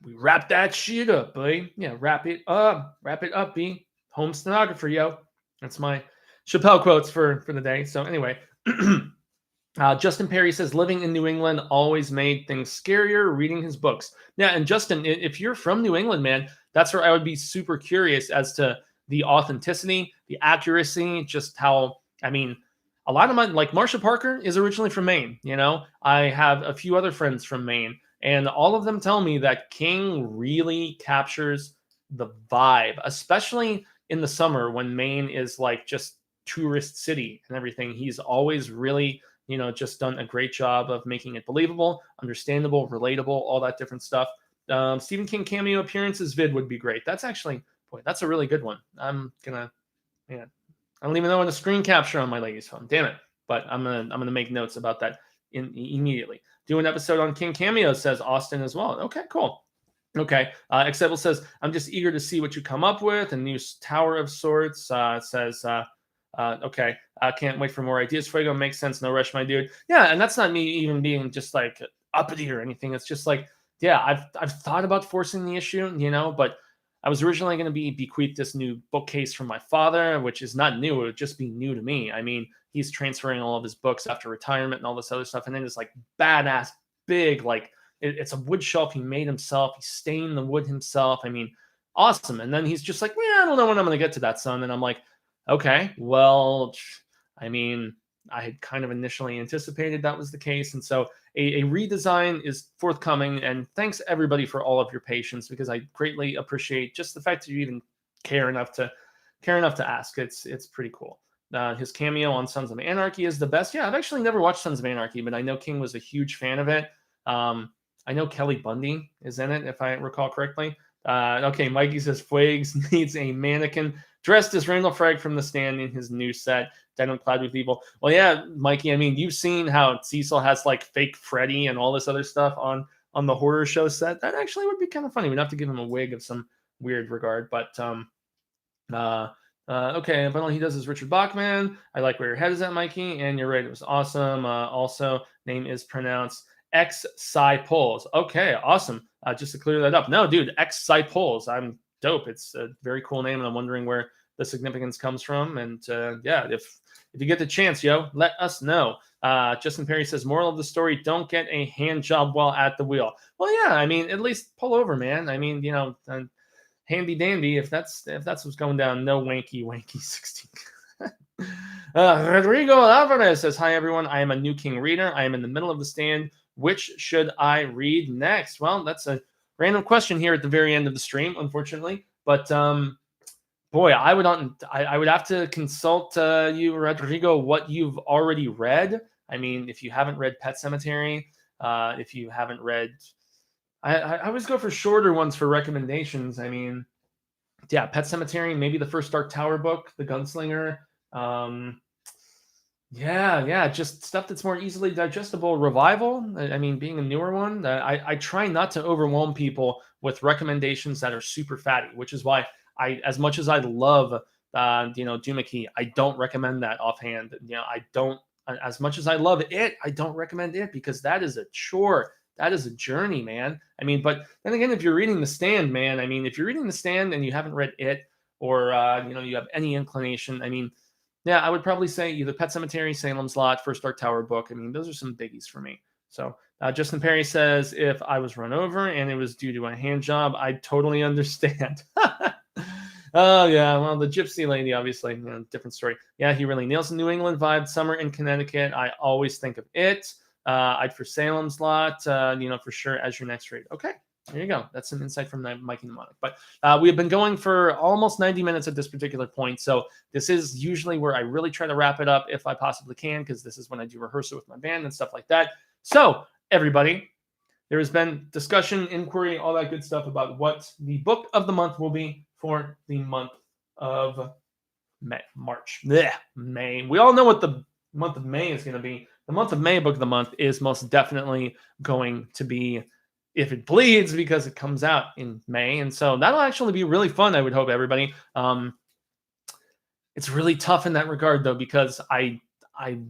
we wrap that shit up, buddy. Yeah, wrap it up, B. Home stenographer, yo. That's my Chappelle quotes for the day. So anyway, Justin Perry says, living in New England always made things scarier reading his books. Yeah, and Justin, if you're from New England, man, that's where I would be super curious as to the authenticity, the accuracy, just how, a lot of my, like Marsha Parker is originally from Maine, I have a few other friends from Maine, and all of them tell me that King really captures the vibe, especially in the summer when Maine is like just tourist city and everything. He's always really, just done a great job of making it believable, understandable, relatable, all that different stuff. Stephen King cameo appearances vid would be great. That's actually, boy, that's a really good one. I don't even know how to screen capture on my lady's phone. Damn it. But I'm gonna make notes about that immediately. Do an episode on King cameos, says Austin as well. Okay, cool. Okay. Except says, I'm just eager to see what you come up with. A new tower of sorts. Says, okay. I can't wait for more ideas. Fuego makes sense. No rush, my dude. Yeah, and that's not me even being just like uppity or anything. It's just like, yeah, I've thought about forcing the issue, but I was originally going to be bequeathed this new bookcase from my father, which is not new. It would just be new to me. He's transferring all of his books after retirement and all this other stuff. And then it's like badass, big, like it's a wood shelf he made himself. He stained the wood himself. Awesome. And then he's just like, yeah, I don't know when I'm going to get to that, son. And I'm like, okay, well, I had kind of initially anticipated that was the case. And so a redesign is forthcoming. And thanks everybody for all of your patience, because I greatly appreciate just the fact that you even care enough to ask. It's pretty cool. His cameo on Sons of Anarchy is the best. Yeah, I've actually never watched Sons of Anarchy, but I know King was a huge fan of it. I know Kelly Bundy is in it, if I recall correctly. Okay, Mikey says Fuegs needs a mannequin dressed as Randall Fragg from The Stand in his new set, Denim Clad with Evil. Well, yeah, Mikey, you've seen how Cecil has like fake Freddy and all this other stuff on the horror show set. That actually would be kind of funny. We'd have to give him a wig of some weird regard, but okay, but all he does is Richard Bachman. I like where your head is at, Mikey, and you're right, it was awesome. Also, name is pronounced X-Psy-Poles. Okay, awesome. Just to clear that up. No, dude, X-Psy-Poles. I'm dope. It's a very cool name, and I'm wondering where the significance comes from. And yeah, if you get the chance, let us know. Justin Perry says, moral of the story, don't get a hand job while at the wheel. Well, yeah, I mean, at least pull over, man. I mean, handy dandy. If that's what's going down, no wanky 16. Rodrigo Alvarez says, hi, everyone. I am a new King reader. I am in the middle of the stand. Which should I read next? Well, that's a random question here at the very end of the stream, unfortunately. But boy, I would have to consult you, Rodrigo, what you've already read. I mean, if you haven't read Pet Sematary, if you haven't read, I always go for shorter ones for recommendations. I mean, yeah, Pet Sematary, maybe the first Dark Tower book, The Gunslinger. Yeah, just stuff that's more easily digestible. Revival, I mean, being a newer one, I try not to overwhelm people with recommendations that are super fatty, which is why as much as I love, Doomickey, I don't recommend that offhand. I don't, as much as I love it, I don't recommend it because that is a chore. That is a journey, man. I mean, but then again, if you're reading The Stand, man, I mean, if you're reading The Stand and you haven't read it, or, you have any inclination, I mean, yeah, I would probably say either Pet Sematary, Salem's Lot, First Dark Tower book. I mean, those are some biggies for me. So Justin Perry says, if I was run over and it was due to a hand job, I totally understand. Oh, yeah. Well, the gypsy lady, obviously, different story. Yeah, he really nails the New England vibe. Summer in Connecticut. I always think of it. I'd for Salem's Lot, for sure as your next read. Okay. There you go. That's some insight from Mikey Mnemonic. But we have been going for almost 90 minutes at this particular point. So this is usually where I really try to wrap it up if I possibly can, because this is when I do rehearsal with my band and stuff like that. So everybody, there has been discussion, inquiry, all that good stuff about what the book of the month will be for the month of May. We all know what the month of May is going to be. The month of May book of the month is most definitely going to be If It Bleeds, because it comes out in May. And so that'll actually be really fun, I would hope, everybody. It's really tough in that regard, though, because I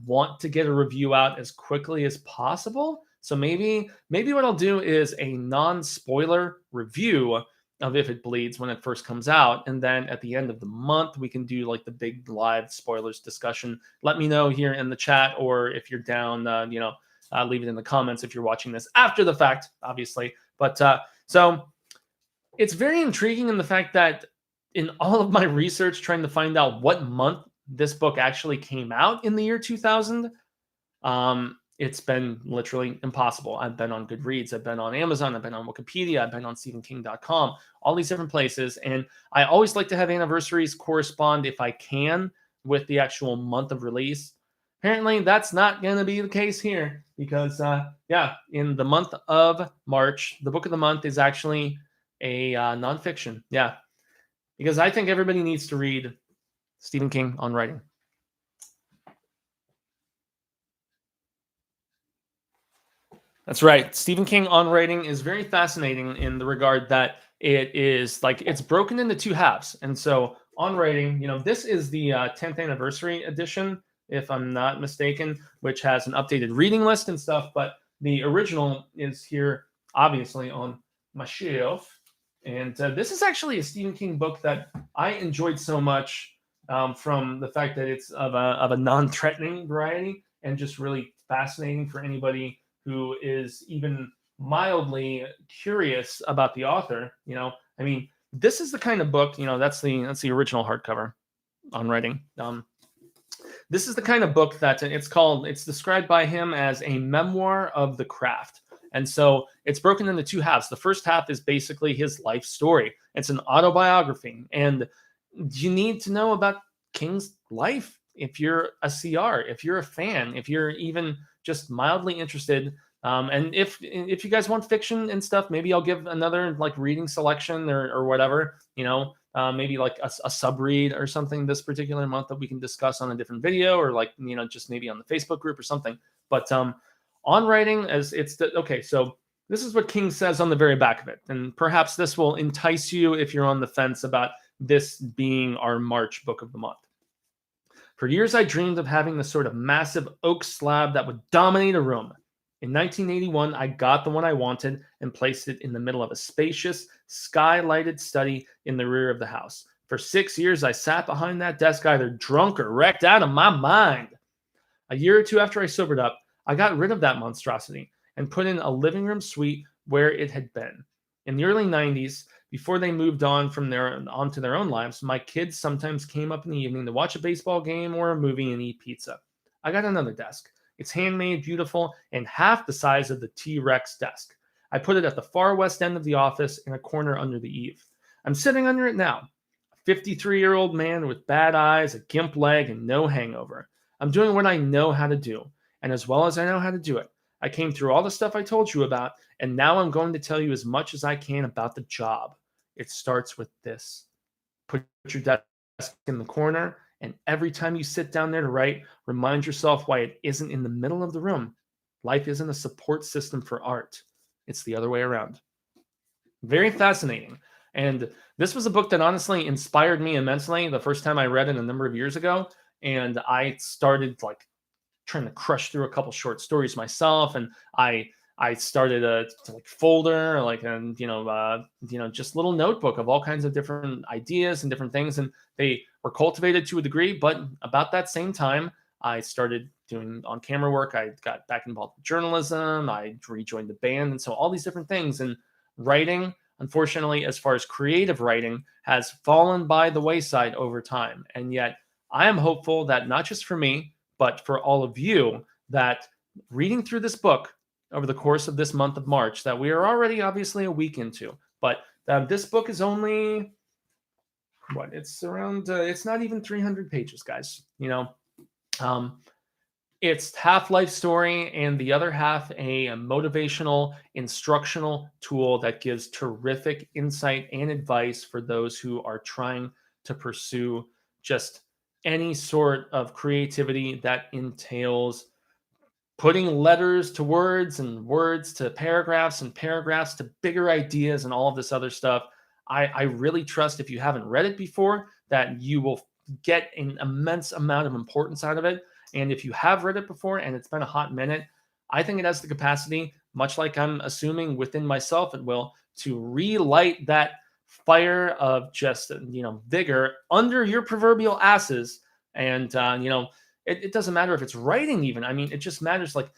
want to get a review out as quickly as possible. So maybe what I'll do is a non-spoiler review of If It Bleeds when it first comes out. And then at the end of the month, we can do like the big live spoilers discussion. Let me know here in the chat, or if you're down, leave it in the comments if you're watching this after the fact, obviously. But so it's very intriguing in the fact that in all of my research trying to find out what month this book actually came out in the year 2000, it's been literally impossible. I've been on Goodreads, I've been on Amazon, I've been on Wikipedia, I've been on StephenKing.com, all these different places. And I always like to have anniversaries correspond, if I can, with the actual month of release. Apparently, that's not going to be the case here because, in the month of March, the book of the month is actually a nonfiction. Yeah, because I think everybody needs to read Stephen King on writing. That's right. Stephen King on writing is very fascinating in the regard that it is like it's broken into two halves. And so on writing, this is the 10th anniversary edition, if I'm not mistaken, which has an updated reading list and stuff. But the original is here, obviously, on my shelf. And this is actually a Stephen King book that I enjoyed so much from the fact that it's of a non-threatening variety and just really fascinating for anybody who is even mildly curious about the author. I mean, this is the kind of book, that's the original hardcover on writing. This is the kind of book that it's described by him as a memoir of the craft. And so it's broken into two halves. The first half is basically his life story. It's an autobiography. And you need to know about King's life if you're a CR, if you're a fan, if you're even just mildly interested. And if you guys want fiction and stuff, maybe I'll give another like reading selection or whatever, maybe like a sub read or something this particular month that we can discuss on a different video, or like, just maybe on the Facebook group or something. But on writing, so this is what King says on the very back of it. And perhaps this will entice you if you're on the fence about this being our March book of the month. For years, I dreamed of having the sort of massive oak slab that would dominate a room. In 1981, I got the one I wanted and placed it in the middle of a spacious, sky-lighted study in the rear of the house. For 6 years, I sat behind that desk either drunk or wrecked out of my mind. A year or two after I sobered up, I got rid of that monstrosity and put in a living room suite where it had been. In the early 90s, before they moved on onto their own lives, my kids sometimes came up in the evening to watch a baseball game or a movie and eat pizza. I got another desk. It's handmade, beautiful, and half the size of the T-Rex desk. I put it at the far west end of the office in a corner under the eave. I'm sitting under it now. A 53-year-old man with bad eyes, a gimp leg, and no hangover. I'm doing what I know how to do, and as well as I know how to do it. I came through all the stuff I told you about, and now I'm going to tell you as much as I can about the job. It starts with this. Put your desk in the corner, and every time you sit down there to write, remind yourself why it isn't in the middle of the room. Life isn't a support system for art. It's the other way around. Very fascinating. And this was a book that honestly inspired me immensely the first time I read it a number of years ago. And I started trying to crush through a couple short stories myself. And I started a folder, just little notebook of all kinds of different ideas and different things. And they were cultivated to a degree, but about that same time, I started doing on-camera work. I got back involved with journalism. I rejoined the band. And so all these different things. And writing, unfortunately, as far as creative writing, has fallen by the wayside over time. And yet I am hopeful that not just for me, but for all of you, that reading through this book over the course of this month of March, that we are already obviously a week into, but this book is only, it's around, it's not even 300 pages, guys. It's half life story and the other half a motivational, instructional tool that gives terrific insight and advice for those who are trying to pursue just any sort of creativity that entails putting letters to words and words to paragraphs and paragraphs to bigger ideas and all of this other stuff. I really trust, if you haven't read it before, that you will get an immense amount of importance out of it. And if you have read it before and it's been a hot minute, I think it has the capacity, much like I'm assuming within myself it will, to relight that fire of just, vigor under your proverbial asses. And, it doesn't matter if it's writing even. I mean, it just matters like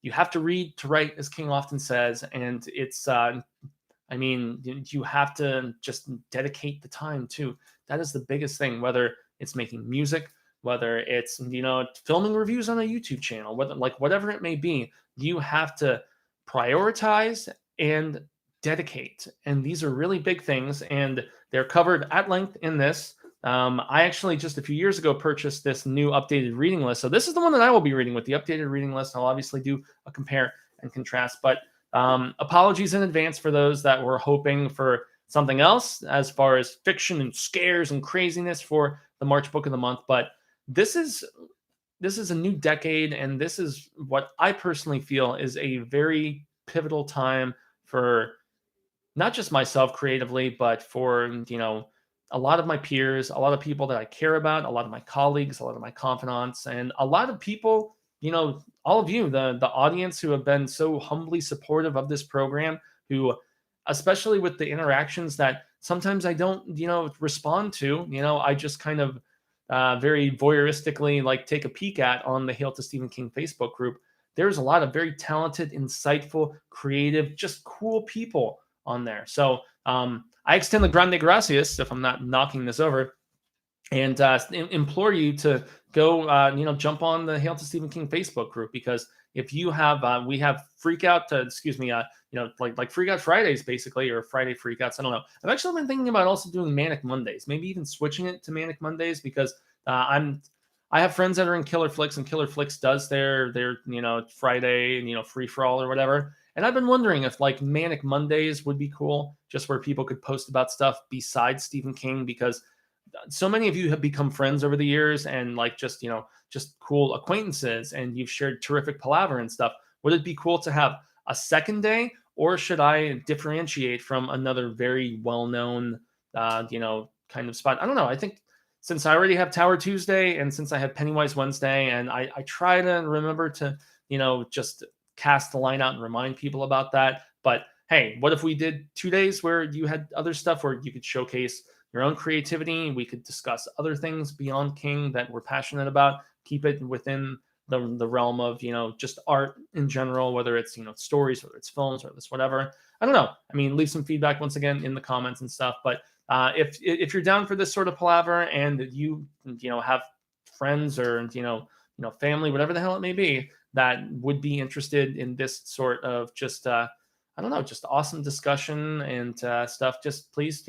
you have to read to write, as King often says. And it's, you have to just dedicate the time too. That is the biggest thing, whether it's making music, whether it's, filming reviews on a YouTube channel, whatever it may be, you have to prioritize and dedicate. And these are really big things, and they're covered at length in this. I actually just a few years ago purchased this new updated reading list. So this is the one that I will be reading with the updated reading list. I'll obviously do a compare and contrast, but apologies in advance for those that were hoping for something else as far as fiction and scares and craziness for the March book of the month. But this is a new decade, and this is what I personally feel is a very pivotal time for not just myself creatively, but for, a lot of my peers, a lot of people that I care about, a lot of my colleagues, a lot of my confidants, and a lot of people, all of you, the audience who have been so humbly supportive of this program, who, especially with the interactions that sometimes I don't, respond to, I just kind of very voyeuristically take a peek at on the Hail to Stephen King Facebook group. There's a lot of very talented, insightful, creative, just cool people on there. So I extend the grande gracias, if I'm not knocking this over, and implore you to go, jump on the Hail to Stephen King Facebook group, because if you have, we have Freak Out, like Freak Out Fridays, basically, or Friday Freakouts. I don't know. I've actually been thinking about also doing Manic Mondays, maybe even switching it to Manic Mondays, because I have friends that are in Killer Flicks, and Killer Flicks does their Friday, free for all or whatever. And I've been wondering if Manic Mondays would be cool, just where people could post about stuff besides Stephen King, because so many of you have become friends over the years, and just cool acquaintances, and you've shared terrific palaver and stuff. Would it be cool to have a second day, or should I differentiate from another very well-known, kind of spot? I don't know. I think since I already have Tower Tuesday, and since I have Pennywise Wednesday, and I try to remember to, just cast the line out and remind people about that. But hey, what if we did 2 days where you had other stuff where you could showcase your own creativity. We could discuss other things beyond King that we're passionate about. Keep it within the realm of, just art in general, whether it's, stories, whether it's films, or this whatever. I don't know. I mean, leave some feedback once again in the comments and stuff. But if you're down for this sort of palaver, and you have friends or family, whatever the hell it may be, that would be interested in this sort of just I don't know, just awesome discussion and stuff, just please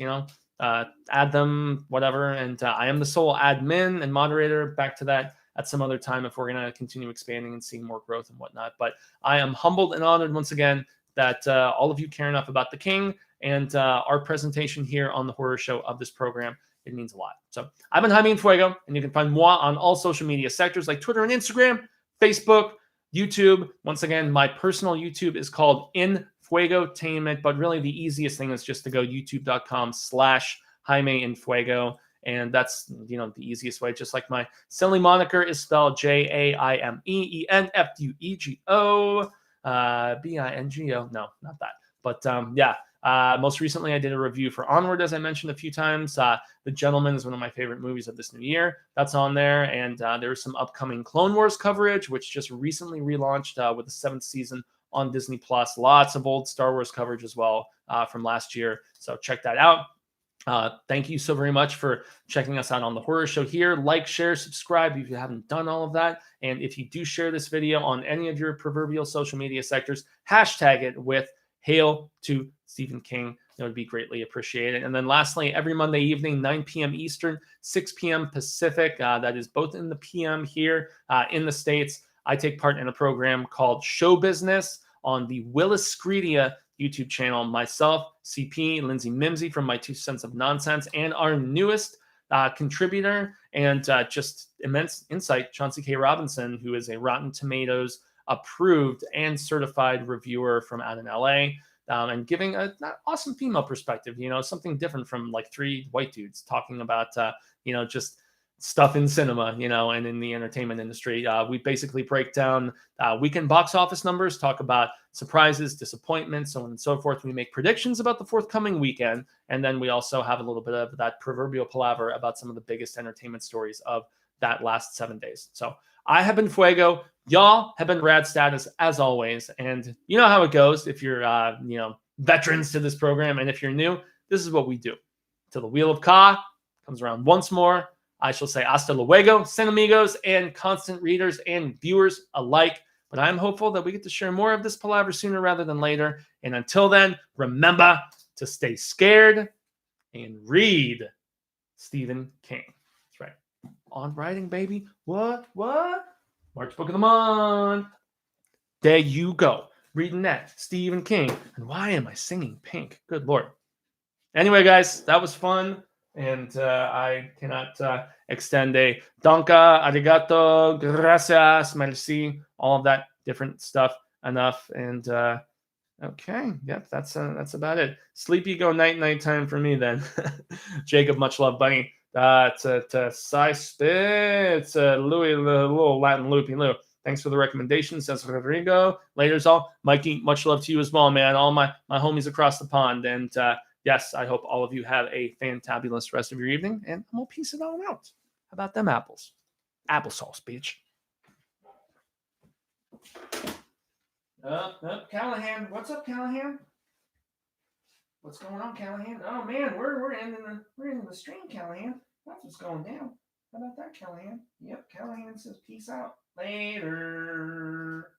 add them, whatever. And I am the sole admin and moderator. Back to that at some other time if we're going to continue expanding and seeing more growth and whatnot. But I am humbled and honored once again that all of you care enough about the King and our presentation here on the horror show of this program. It means a lot. So I've been Jaime and Fuego, and you can find moi on all social media sectors like Twitter and Instagram, Facebook, YouTube. Once again, my personal YouTube is called In Fuegotainment, but really the easiest thing is just to go youtube.com/Jaime and Fuego. And that's, the easiest way. Just like my silly moniker is spelled JAIMEENFUEGO. BINGO. No, not that. But yeah. Most recently, I did a review for Onward, as I mentioned a few times. The Gentleman is one of my favorite movies of this new year. That's on there. And there's some upcoming Clone Wars coverage, which just recently relaunched with the 7th season on Disney+. Lots of old Star Wars coverage as well from last year. So check that out. Thank you so very much for checking us out on the horror show here. Like, share, subscribe if you haven't done all of that. And if you do share this video on any of your proverbial social media sectors, hashtag it with Hail to Stephen King. That would be greatly appreciated. And then lastly, every Monday evening, 9 p.m. Eastern, 6 p.m. Pacific, that is both in the PM here in the States, I take part in a program called Show Business on the Willis Screedia YouTube channel. Myself, CP, Lindsay Mimsy from My 2 Cents of Nonsense, and our newest contributor and just immense insight, Chauncey K. Robinson, who is a Rotten Tomatoes approved and certified reviewer from out in LA, and giving an awesome female perspective, something different from like 3 white dudes talking about, just stuff in cinema, and in the entertainment industry. We basically break down weekend box office numbers, talk about surprises, disappointments, so on and so forth. We make predictions about the forthcoming weekend, and then we also have a little bit of that proverbial palaver about some of the biggest entertainment stories of that last 7 days. So I have been Fuego. Y'all have been Rad Status as always. And you know how it goes if you're, veterans to this program. And if you're new, this is what we do. Till the Wheel of Ka comes around once more, I shall say hasta luego, San Amigos, and constant readers and viewers alike. But I'm hopeful that we get to share more of this palaver sooner rather than later. And until then, remember to stay scared and read Stephen King. That's right. On writing, baby. What? March Book of the Month. There you go. Reading that. Stephen King. And why am I singing Pink? Good Lord. Anyway, guys, that was fun. And I cannot extend a danka, arigato, gracias, merci, all of that different stuff enough. And okay, yep, that's about it. Sleepy go night time for me then. Jacob, much love, buddy. To Cy Spitz, Louis, the little Latin loopy Lou. Thanks for the recommendation, says Rodrigo. Laters all. Mikey, much love to you as well, man. All my homies across the pond. And yes, I hope all of you have a fantabulous rest of your evening. And I'm going to peace it on out. How about them apples? Applesauce, bitch. Callahan. What's up, Callahan? What's going on, Callahan? Oh man, we're ending the stream, Callahan. That's what's going down. How about that, Callahan? Yep, Callahan says peace out. Later.